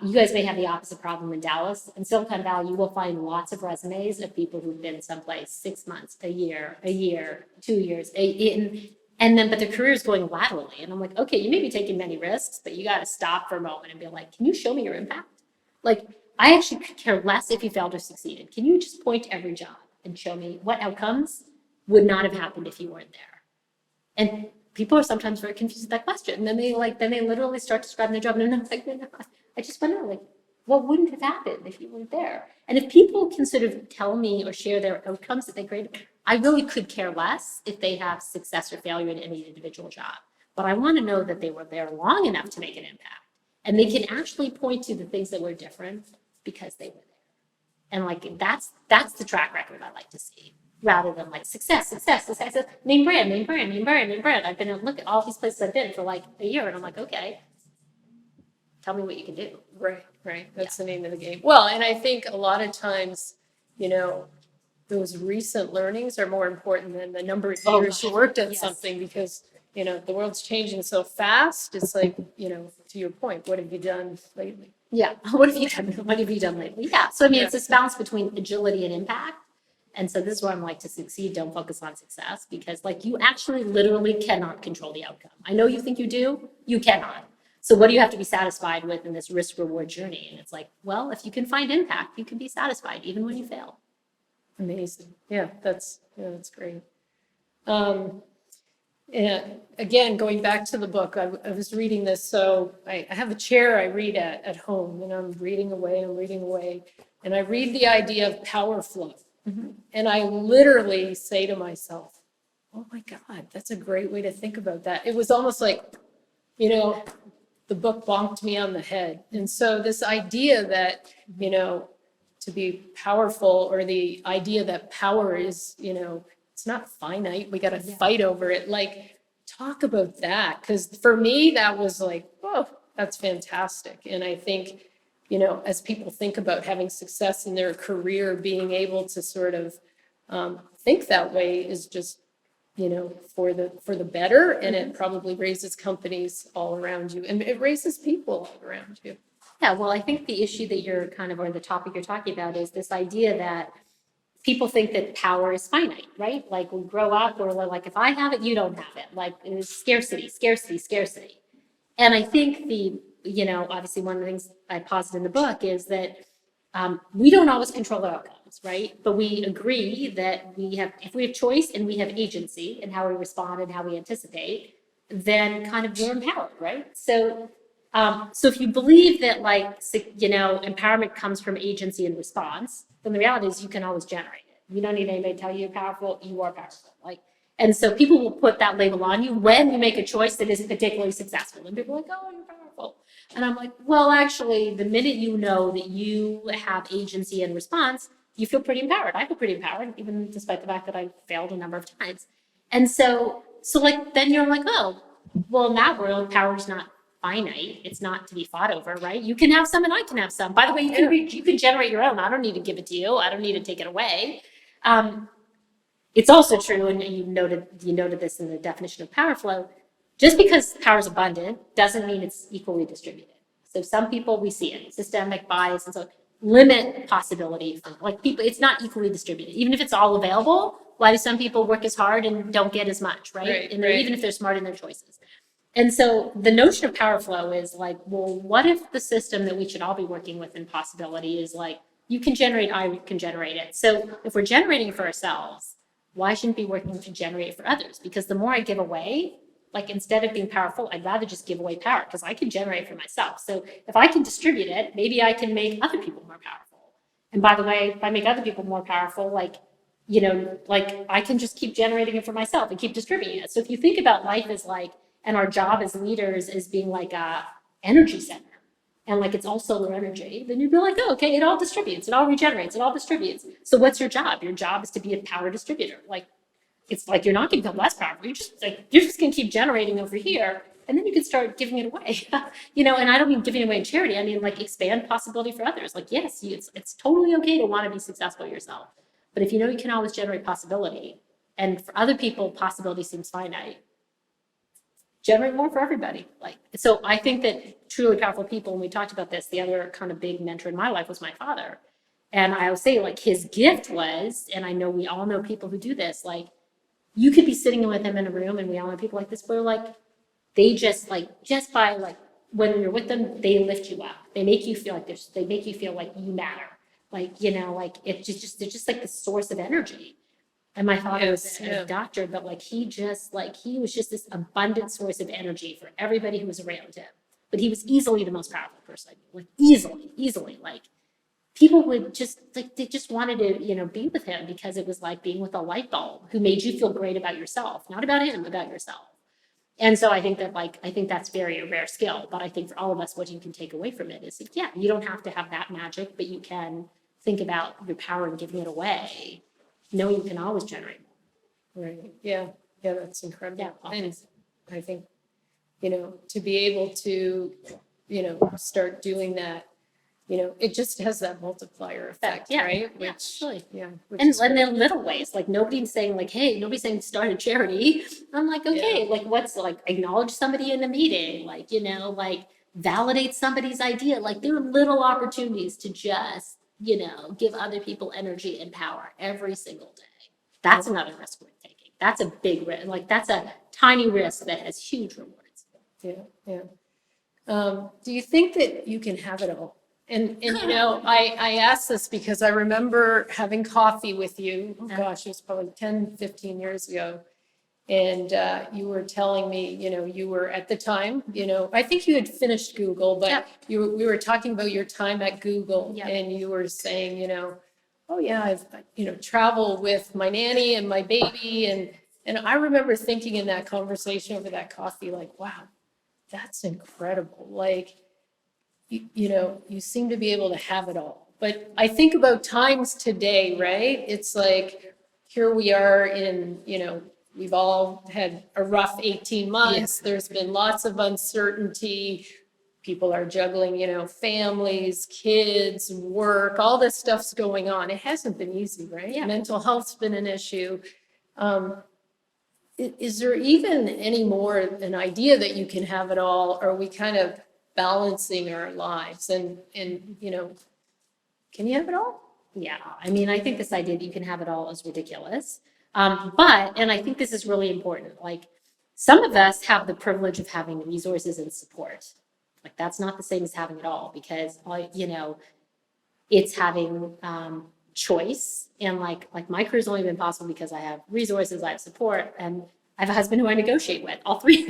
You guys may have the opposite problem in Dallas. In Silicon Valley, you will find lots of resumes of people who've been someplace 6 months, a year, 2 years, but their career is going laterally. And I'm like, okay, you may be taking many risks, but you got to stop for a moment and be like, can you show me your impact? I actually could care less if you failed or succeeded. Can you just point to every job and show me what outcomes would not have happened if you weren't there? And people are sometimes very confused with that question. And then they literally start describing their job. No, I just want to know, what wouldn't have happened if you weren't there? And if people can sort of tell me or share their outcomes that they created, I really could care less if they have success or failure in any individual job. But I want to know that they were there long enough to make an impact. And they can actually point to the things that were different because they were there. And like that's the track record I like to see, rather than like success. Name brand. I've been look at all these places I've been for like a year, and I'm like, okay, tell me what you can do. Right. That's the name of the game. Well, and I think a lot of times, you know, those recent learnings are more important than the number of years you worked at Yes. something, because, you know, the world's changing so fast. It's like, you know, to your point, what have you done lately? Yeah. What have you done? What have you done lately? Yeah. So I mean, it's Yeah. this balance between agility and impact. And so this is where I'm like, to succeed, don't focus on success, because like you actually literally cannot control the outcome. I know you think you do, you cannot. So what do you have to be satisfied with in this risk reward journey? And it's like, well, if you can find impact, you can be satisfied even when you fail. Amazing. Yeah, that's great. And again, going back to the book, I was reading this. So I have a chair I read at home, and I'm reading away, and I read the idea of power flow. And I literally say to myself, oh my God, that's a great way to think about that. It was almost like, you know, the book bonked me on the head. And so this idea that, you know, to be powerful, or the idea that power is, you know, it's not finite, we got to fight over it. Like, talk about that. Because for me, that was like, whoa, that's fantastic. And I think, you know, as people think about having success in their career, being able to sort of think that way is just, you know, for the better. And it probably raises companies all around you, and it raises people all around you. Yeah, well, I think the issue that you're kind of, or the topic you're talking about, is this idea that people think that power is finite, right? Like we grow up, we're like, if I have it, you don't have it. Like it's scarcity. And I think you know, obviously one of the things I posited in the book is that we don't always control our outcomes, right? But we agree that if we have choice and we have agency in how we respond and how we anticipate, then kind of we're empowered, right? So if you believe that, like, you know, empowerment comes from agency and response, then the reality is you can always generate it. You don't need anybody to tell you you're powerful. You are powerful. Like, and so people will put that label on you when you make a choice that isn't particularly successful. And people are like, oh, you're powerful. And I'm like, well, actually, the minute you know that you have agency and response, you feel pretty empowered. I feel pretty empowered, even despite the fact that I failed a number of times. And so like, then you're like, oh, well, in that world, power is not finite. It's not to be fought over, right? You can have some and I can have some. By the way, you can generate your own. I don't need to give it to you. I don't need to take it away. It's also true, and you noted this in the definition of power flow, just because power is abundant doesn't mean it's equally distributed. So some people, we see it, systemic bias, and so limit possibility for like people, it's not equally distributed. Even if it's all available, why do some people work as hard and don't get as much, right? And even if they're smart in their choices. And so the notion of power flow is like, well, what if the system that we should all be working with in possibility is like, you can generate, I can generate it. So if we're generating it for ourselves, why shouldn't we be working to generate it for others? Because the more I give away, like instead of being powerful, I'd rather just give away power because I can generate it for myself. So if I can distribute it, maybe I can make other people more powerful. And by the way, if I make other people more powerful, like, you know, like I can just keep generating it for myself and keep distributing it. So if you think about life as like, and our job as leaders is being like a energy center, and like it's all solar energy, then you'd be like, oh, okay, it all distributes, it all regenerates, it all distributes. So what's your job? Your job is to be a power distributor. Like, it's like you're not going to become less powerful. You're just going to keep generating over here, and then you can start giving it away. You know, and I don't mean giving it away in charity. I mean like expand possibility for others. Like, yes, it's totally okay to want to be successful yourself, but if you know you can always generate possibility, and for other people possibility seems finite, generate more for everybody. Like, so I think that truly powerful people, and we talked about this, the other kind of big mentor in my life was my father. And I would say like his gift was, and I know we all know people who do this, like you could be sitting with him in a room, and we all know people like this where like, they just by like, when you're with them, they lift you up. They make you feel like they make you feel like you matter. Like, you know, like they're just like the source of energy. And my father was a doctor, but like he was just this abundant source of energy for everybody who was around him. But he was easily the most powerful person, like easily. Like people would just like, they just wanted to, you know, be with him because it was like being with a light bulb who made you feel great about yourself, not about him, about yourself. And so I think that I think that's very a rare skill, but I think for all of us, what you can take away from it is, yeah, you don't have to have that magic, but you can think about your power and giving it away, knowing you can always generate more. Right, yeah, yeah, that's incredible. Yeah, And I think, to be able to, start doing that, it just has that multiplier effect, Yeah, right? yeah, Which, absolutely. yeah. Which And is in great. little ways, like nobody's saying like, hey, nobody's saying start a charity. I'm like, okay, like what's like acknowledge somebody in a meeting, like, like validate somebody's idea. Like there are little opportunities to just, give other people energy and power every single day. That's another risk worth taking. That's a big risk. Like that's a tiny risk that has huge rewards. Yeah, yeah. Do you think that you can have it all? And I asked this because I remember having coffee with you, oh gosh, it was probably 10, 15 years ago. And you were telling me, you were at the time, I think you had finished Google, but we were talking about your time at Google. Yep. And you were saying, oh yeah, I've, traveled with my nanny and my baby. And I remember thinking in that conversation over that coffee, like, wow, that's incredible. Like, you seem to be able to have it all. But I think about times today, right? It's like, here we are in, we've all had a rough 18 months. There's been lots of uncertainty. People are juggling, families, kids, work, all this stuff's going on. It hasn't been easy, right? Yeah. Mental health's been an issue. Is there even any more an idea that you can have it all? Or are we kind of balancing our lives and can you have it all? Yeah, I mean, I think this idea that you can have it all is ridiculous. And I think this is really important. Like, some of us have the privilege of having resources and support. Like, that's not the same as having it all because, it's having choice. And like my career's only been possible because I have resources, I have support, and I have a husband who I negotiate with, all three.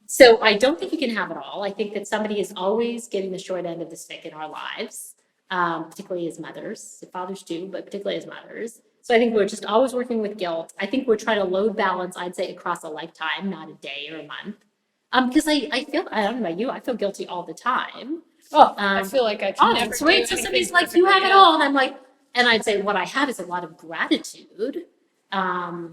So I don't think you can have it all. I think that somebody is always getting the short end of the stick in our lives, particularly as mothers, fathers too, but particularly as mothers. So I think we're just always working with guilt. I think we're trying to load balance, I'd say, across a lifetime, not a day or a month. Because I feel, I don't know about you, I feel guilty all the time. Oh, I feel like I can never do right. anything So somebody's like, you have it all. And I'm like, and I'd say what I have is a lot of gratitude. I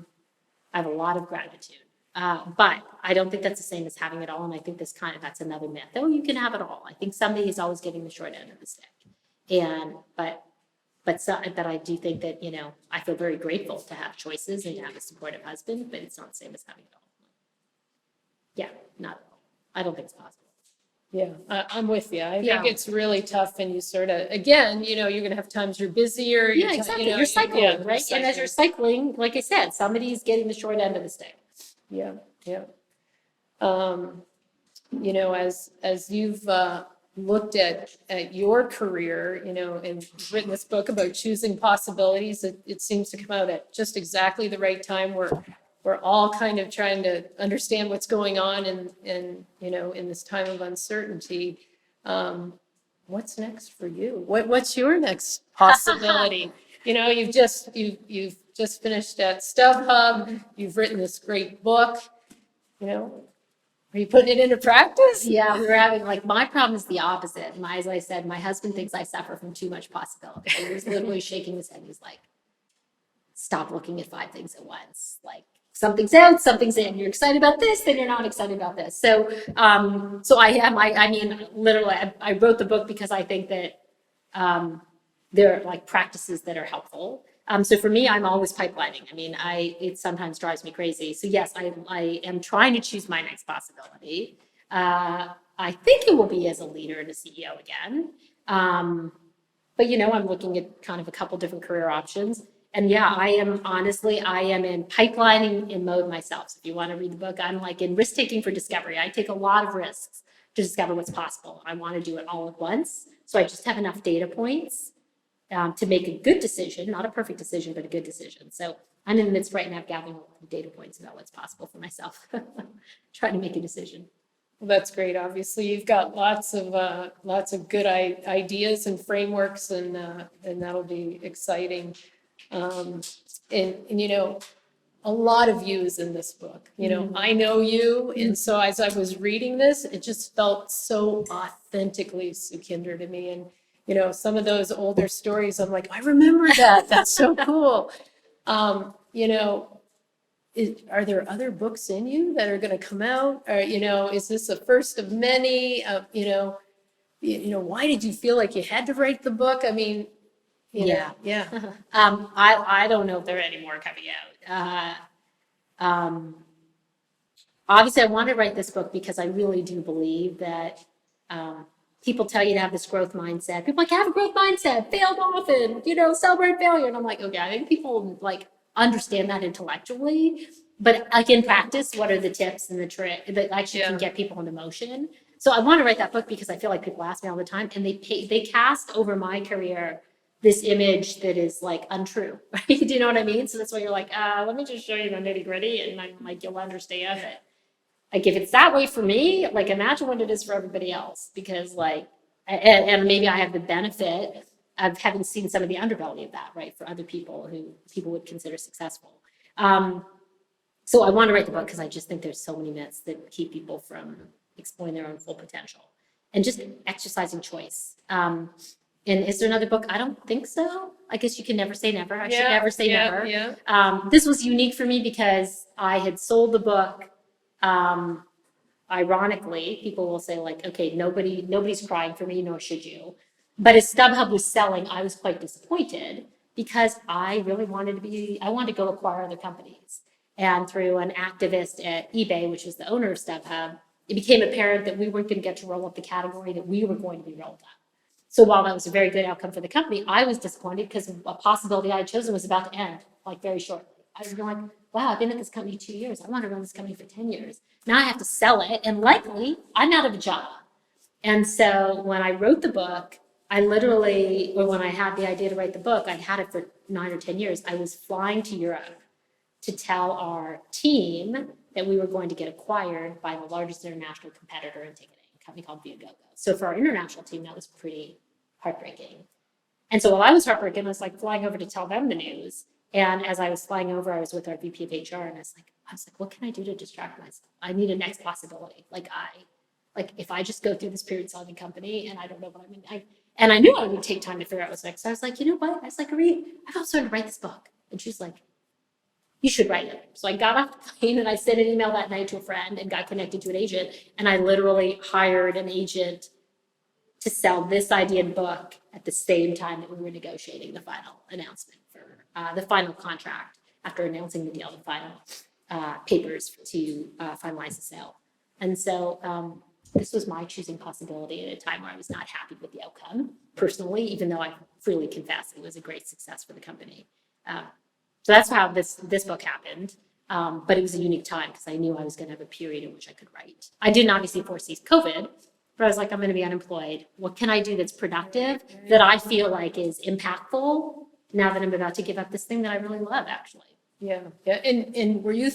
have a lot of gratitude. But I don't think that's the same as having it all. And I think that's another myth. Oh, you can have it all. I think somebody is always getting the short end of the stick. But I do think that, I feel very grateful to have choices and to have a supportive husband, but it's not the same as having it all. Yeah, not at all. I don't think it's possible. Yeah, I'm with you. I think it's really tough and you sort of, again, you're going to have times you're busier. Yeah, exactly. You're cycling, right? And as you're cycling, like I said, somebody's getting the short end of the stick. Yeah, yeah. As you've looked at your career, and written this book about choosing possibilities, it seems to come out at just exactly the right time where we're all kind of trying to understand what's going on in this time of uncertainty. What's next for you? What's your next possibility? You've just finished at StubHub. You've written this great book. Are you putting it into practice? Yeah, we're having my problem is the opposite. As I said, my husband thinks I suffer from too much possibility. He was literally shaking his head. He's like, stop looking at 5 things at once. Like, something's out, something's in. You're excited about this, then you're not excited about this. So, I am. I mean, literally, I wrote the book because I think that there are practices that are helpful. So for me, I'm always pipelining. I mean, it sometimes drives me crazy. So yes, I am trying to choose my next possibility. I think it will be as a leader and a CEO again. But I'm looking at kind of a couple different career options. And yeah, I am in pipelining in mode myself. So if you want to read the book, I'm in risk taking for discovery. I take a lot of risks to discover what's possible. I want to do it all at once. So I just have enough data points to make a good decision, not a perfect decision, but a good decision. So I'm in the midst right now of gathering data points about what's possible for myself, trying to make a decision. Well, that's great. Obviously, you've got lots of good ideas and frameworks, and that'll be exciting. And a lot of you is in this book. You know, I know you, and so as I was reading this, it just felt so authentically Sukhinder to me. And you know, some of those older stories, I'm like, I remember that. That's so cool. You know, are there other books in you that are going to come out? Or you know, is this a first of many? You know, why did you feel like you had to write the book? I mean, you know, yeah. I don't know if there are any more coming out. Obviously, I want to write this book because I really do believe that people tell you to have this growth mindset. People are like, have a growth mindset, failed often, you know, celebrate failure. And I'm like, okay, I think people like understand that intellectually, but like in practice, what are the tips and the trick that actually can get people into motion? So I want to write that book because I feel like people ask me all the time, and they cast over my career this image that is like untrue, right? Do you know what I mean? So that's why you're like, let me just show you the nitty gritty, and I'm like, you'll understand it. Like if it's that way for me, like imagine what it is for everybody else. Because like, and maybe I have the benefit of having seen some of the underbelly of that, right? For other people who people would consider successful. So I want to write the book because I just think there's so many myths that keep people from exploring their own full potential and just exercising choice. And is there another book? I don't think so. I guess you can never say never. I should never say never. This was unique for me because I had sold the book. Ironically, people will say like, okay, nobody's crying for me, nor should you. But as StubHub was selling, I was quite disappointed because I really wanted to go acquire other companies. And through an activist at eBay, which was the owner of StubHub, it became apparent that we weren't going to get to roll up the category that we were going to be rolled up. So while that was a very good outcome for the company, I was disappointed because a possibility I had chosen was about to end, like very shortly. I was like, wow, I've been at this company 2 years. I want to run this company for 10 years. Now I have to sell it, and likely I'm out of a job. And so when I wrote the book, when I had the idea to write the book, I'd had it for 9 or 10 years. I was flying to Europe to tell our team that we were going to get acquired by the largest international competitor in ticketing, a company called Viagogo. So for our international team, that was pretty heartbreaking. And so while I was heartbroken, I was like flying over to tell them the news. And as I was flying over, I was with our VP of HR, and I was like, what can I do to distract myself? I need a next possibility. Like if I just go through this period selling the company and I don't know what and I knew I would take time to figure out what's next. So I was like, you know what? I was like, Marie, I've also started to write this book. And she's like, you should write it. So I got off the plane and I sent an email that night to a friend and got connected to an agent. And I literally hired an agent to sell this idea and book at the same time that we were negotiating the final announcement for the final contract after announcing the deal, the final papers to finalize the sale. And so this was my choosing possibility at a time where I was not happy with the outcome personally, even though I freely confess it was a great success for the company. So that's how this book happened. But it was a unique time because I knew I was going to have a period in which I could write. I didn't obviously foresee COVID, but I was like, I'm going to be unemployed. What can I do that's productive, that I feel like is impactful now that I'm about to give up this thing that I really love, actually? Yeah. And were you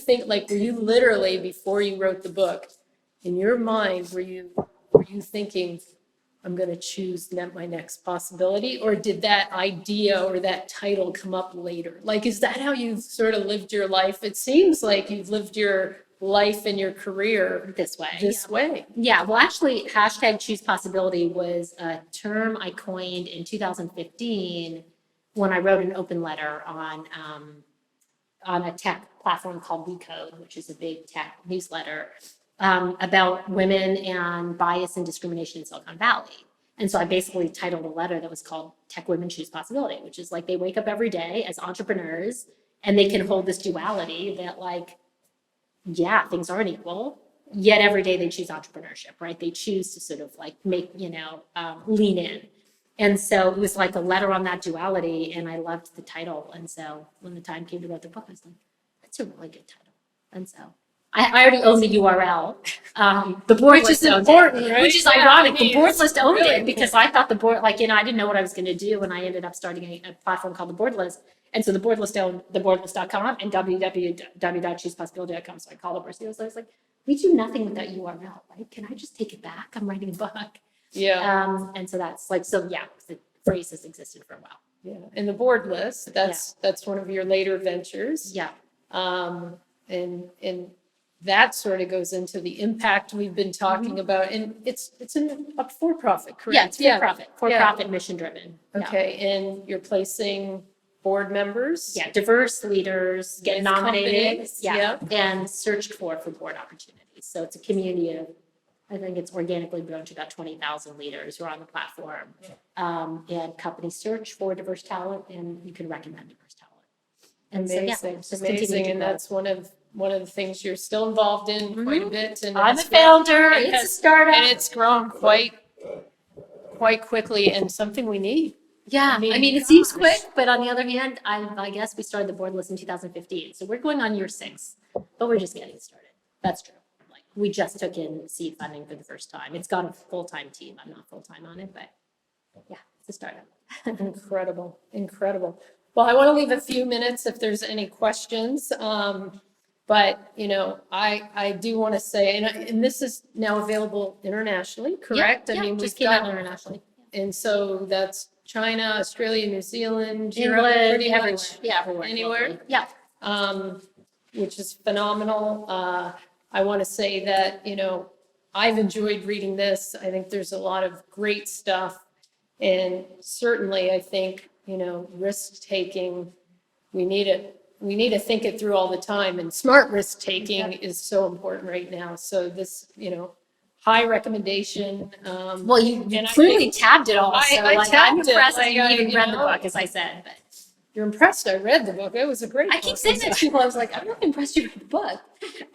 literally, before you wrote the book, in your mind, were you thinking, I'm going to choose my next possibility? Or did that idea or that title come up later? Like, is that how you've sort of lived your life? It seems like you've lived your life and your career this way. Yeah, well, actually, hashtag choose possibility was a term I coined in 2015 when I wrote an open letter on a tech platform called WeCode, which is a big tech newsletter about women and bias and discrimination in Silicon Valley. And so I basically titled a letter that was called Tech Women Choose Possibility, which is like they wake up every day as entrepreneurs and they can hold this duality that like, yeah, things aren't equal, yet every day they choose entrepreneurship, right? They choose to sort of like make, lean in. And so it was like a letter on that duality, and I loved the title. And so when the time came to write the book, I was like, that's a really good title. And so I already own the URL. The board Which list is owned important, it, right? which is Yeah, ironic. I mean, The board list owned really it because I thought the board, I didn't know what I was going to do, and I ended up starting a platform called the board list. And so the board list owned theboardlist.com and www.choosepossibility.com. So I called up our CEO. So I was like, we do nothing with that URL, right? Can I just take it back? I'm writing a book. Yeah. And so that's like, so yeah, the phrase has existed for a while. Yeah. And the board list, that's one of your later ventures. Yeah. And that sort of goes into the impact we've been talking about. And it's a for-profit, correct? Yeah, it's for-profit, mission-driven. Yeah. Okay, and you're placing board members? Yeah, diverse leaders get With nominated, companies, and searched for board opportunities. So it's a community of, I think it's organically grown to about 20,000 leaders who are on the platform. And companies search for diverse talent, and you can recommend diverse talent. And Amazing, so, just continue amazing, to and grow. that's one of the things you're still involved in quite a bit. And I'm a it's grown- founder. it It's a has- startup. And it's grown quite quickly, and something we need. Yeah, I mean, I mean, it seems gosh. quick, but on the other hand, I guess we started the board list in 2015. So we're going on year 6, but we're just getting started. That's true. Like, we just took in seed funding for the first time. It's got a full-time team. I'm not full-time on it, but yeah, it's a startup. Incredible, incredible. Well, I want to leave a few minutes if there's any questions. But, I do want to say, and this is now available internationally, correct? Yeah, I mean, just we've came out got, internationally. and so that's China, Australia, New Zealand, Europe, England, pretty everywhere. much Yeah, everywhere. anywhere. globally. Yeah. Which is phenomenal. I want to say that, I've enjoyed reading this. I think there's a lot of great stuff. And certainly, I think, risk taking, we need to think it through all the time. And smart risk taking is so important right now. So this, high recommendation. Well, you and I clearly think- tabbed it all. I So I'm tabbed it, impressed that like, you even you read the know. book, as I said. But You're impressed. I read the book. It was a great I book. keep saying that to people. I was like, I'm not impressed you read the book.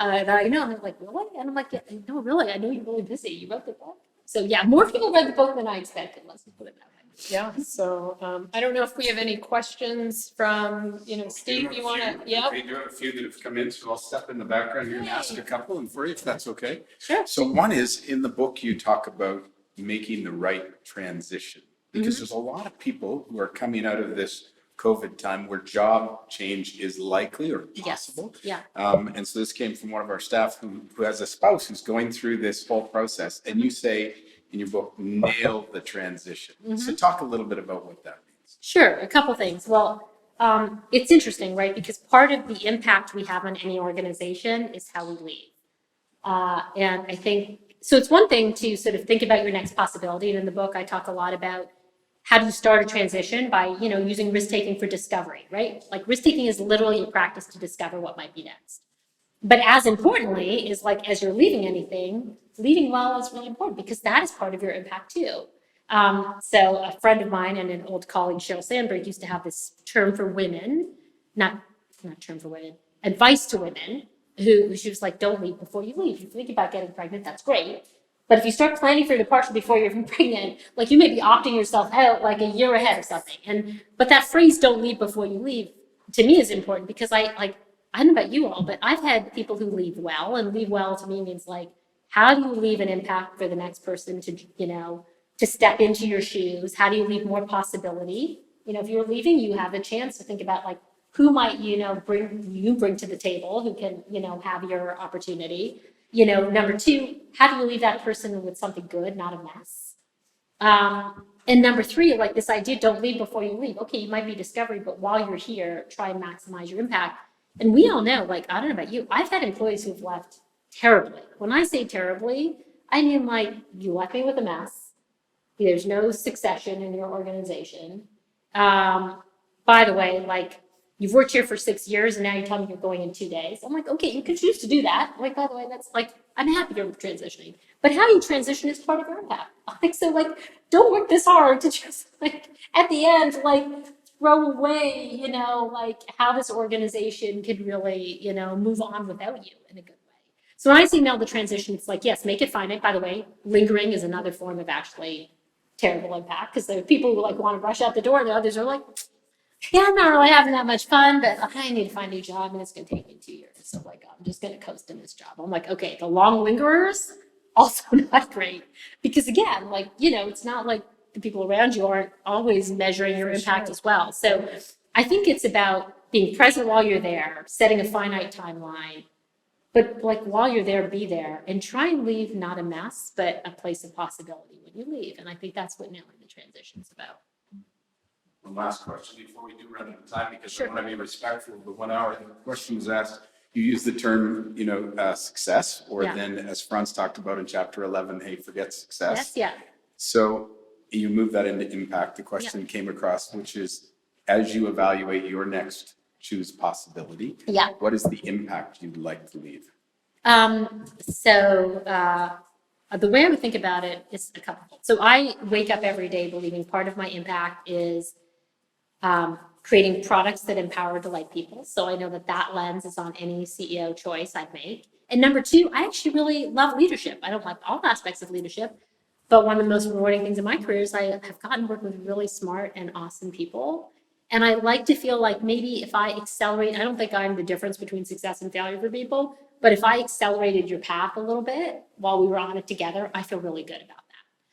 And I know. And they're like, really? And I'm like, yeah, no, really. I know you're really busy. You wrote the book. So yeah, more people read the book than I expected. Let's put it that way. Yeah, so I don't know if we have any questions from, Steve, you want to, yeah? We do have a few that have come in, so I'll step in the background here and ask a couple and for you, if that's okay. Sure. So one is, in the book, you talk about making the right transition. Because there's a lot of people who are coming out of this COVID time where job change is likely or possible. Yeah. And so this came from one of our staff who has a spouse who's going through this whole process. And you say in your book, nail the transition. So talk a little bit about what that means. Sure, a couple things. Well, it's interesting, right? Because part of the impact we have on any organization is how we lead. And I think, so it's one thing to sort of think about your next possibility. And in the book, I talk a lot about how do you start a transition by, using risk-taking for discovery, right? Like risk-taking is literally a practice to discover what might be next. But as importantly is like, as you're leaving anything, leaving well is really important because that is part of your impact too. So a friend of mine and an old colleague, Cheryl Sandberg, used to have this term for women, not term for women, advice to women, who she was like, don't leave before you leave. If you think about getting pregnant, that's great. But if you start planning for your departure before you're even pregnant, like you may be opting yourself out like a year ahead or something. But that phrase, don't leave before you leave, to me is important because I don't know about you all, but I've had people who leave well, and leave well to me means like, how do you leave an impact for the next person to, to step into your shoes? How do you leave more possibility? If you're leaving, you have a chance to think about like, who might, bring to the table, who can, have your opportunity. Number 2, how do you leave that person with something good, not a mess? And number 3, like this idea, don't leave before you leave. Okay, you might be discovery, but while you're here, try and maximize your impact. And we all know, like, I don't know about you, I've had employees who've left terribly. When I say terribly, I mean like, you left me with a mess. There's no succession in your organization. By the way, like, you've worked here for 6 years and now you're telling me you're going in 2 days. I'm like, okay, you can choose to do that. Like, by the way, that's like, I'm happy you're transitioning. But how you transition is part of your impact. Like, so like, don't work this hard to just like, at the end, like, throw away, like how this organization could really, move on without you in a good way. So when I say nail the transition, it's like, yes, make it finite. By the way, lingering is another form of actually terrible impact because there are people who like want to rush out the door and the others are like, yeah, I'm not really having that much fun, but I need to find a new job and it's going to take me 2 years. So like, I'm just going to coast in this job. I'm like, okay, the long lingerers, also not great. Because again, like, it's not like the people around you aren't always measuring your impact as well. So I think it's about being present while you're there, setting a finite timeline, but like while you're there, be there and try and leave not a mess, but a place of possibility when you leave. And I think that's what nailing the transition is about. One last question before we do run out of time, because Sure. I want to be respectful of the 1 hour. The question was asked, you use the term, success, or Yeah. then as Franz talked about in chapter 11, hey, forget success. Yes, yeah. So you move that into impact. The question came across, which is, as you evaluate your next choose possibility, Yeah. what is the impact you'd like to leave? The way I would think about it is a couple. So I wake up every day believing part of my impact is creating products that empower, delight people. So I know that lens is on any CEO choice I make. And number two, I actually really love leadership. I don't like all aspects of leadership, but one of the most rewarding things in my career is I have gotten to work with really smart and awesome people. And I like to feel like maybe if I accelerate, I don't think I'm the difference between success and failure for people, but if I accelerated your path a little bit while we were on it together, I feel really good about that.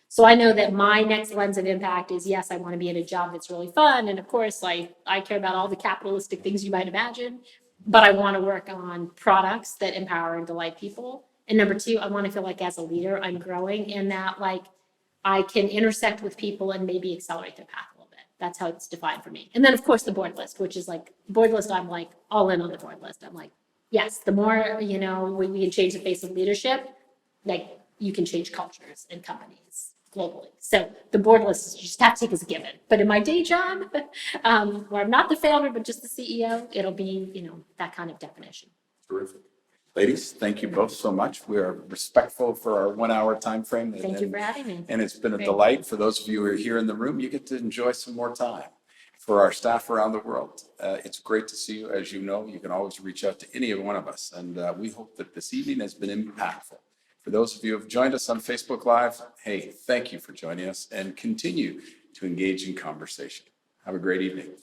So I know that my next lens of impact is, yes, I want to be in a job that's really fun. And of course, I care about all the capitalistic things you might imagine, but I want to work on products that empower and delight people. And number two, I want to feel like as a leader, I'm growing and that I can intersect with people and maybe accelerate their path a little bit. That's how it's defined for me. And then of course the board list, which is board list, I'm all in on the board list. I'm yes, the more, we can change the face of leadership, you can change cultures and companies globally. So the board list you just have to take as a given. But in my day job, where I'm not the founder, but just the CEO, it'll be, that kind of definition. Terrific. Ladies, thank you both so much. We are respectful for our 1 hour time frame. Thank you for having me. And it's been a delight. For those of you who are here in the room, you get to enjoy some more time. For our staff around the world, it's great to see you. As you know, you can always reach out to any one of us. And we hope that this evening has been impactful. For those of you who have joined us on Facebook Live, hey, thank you for joining us and continue to engage in conversation. Have a great evening.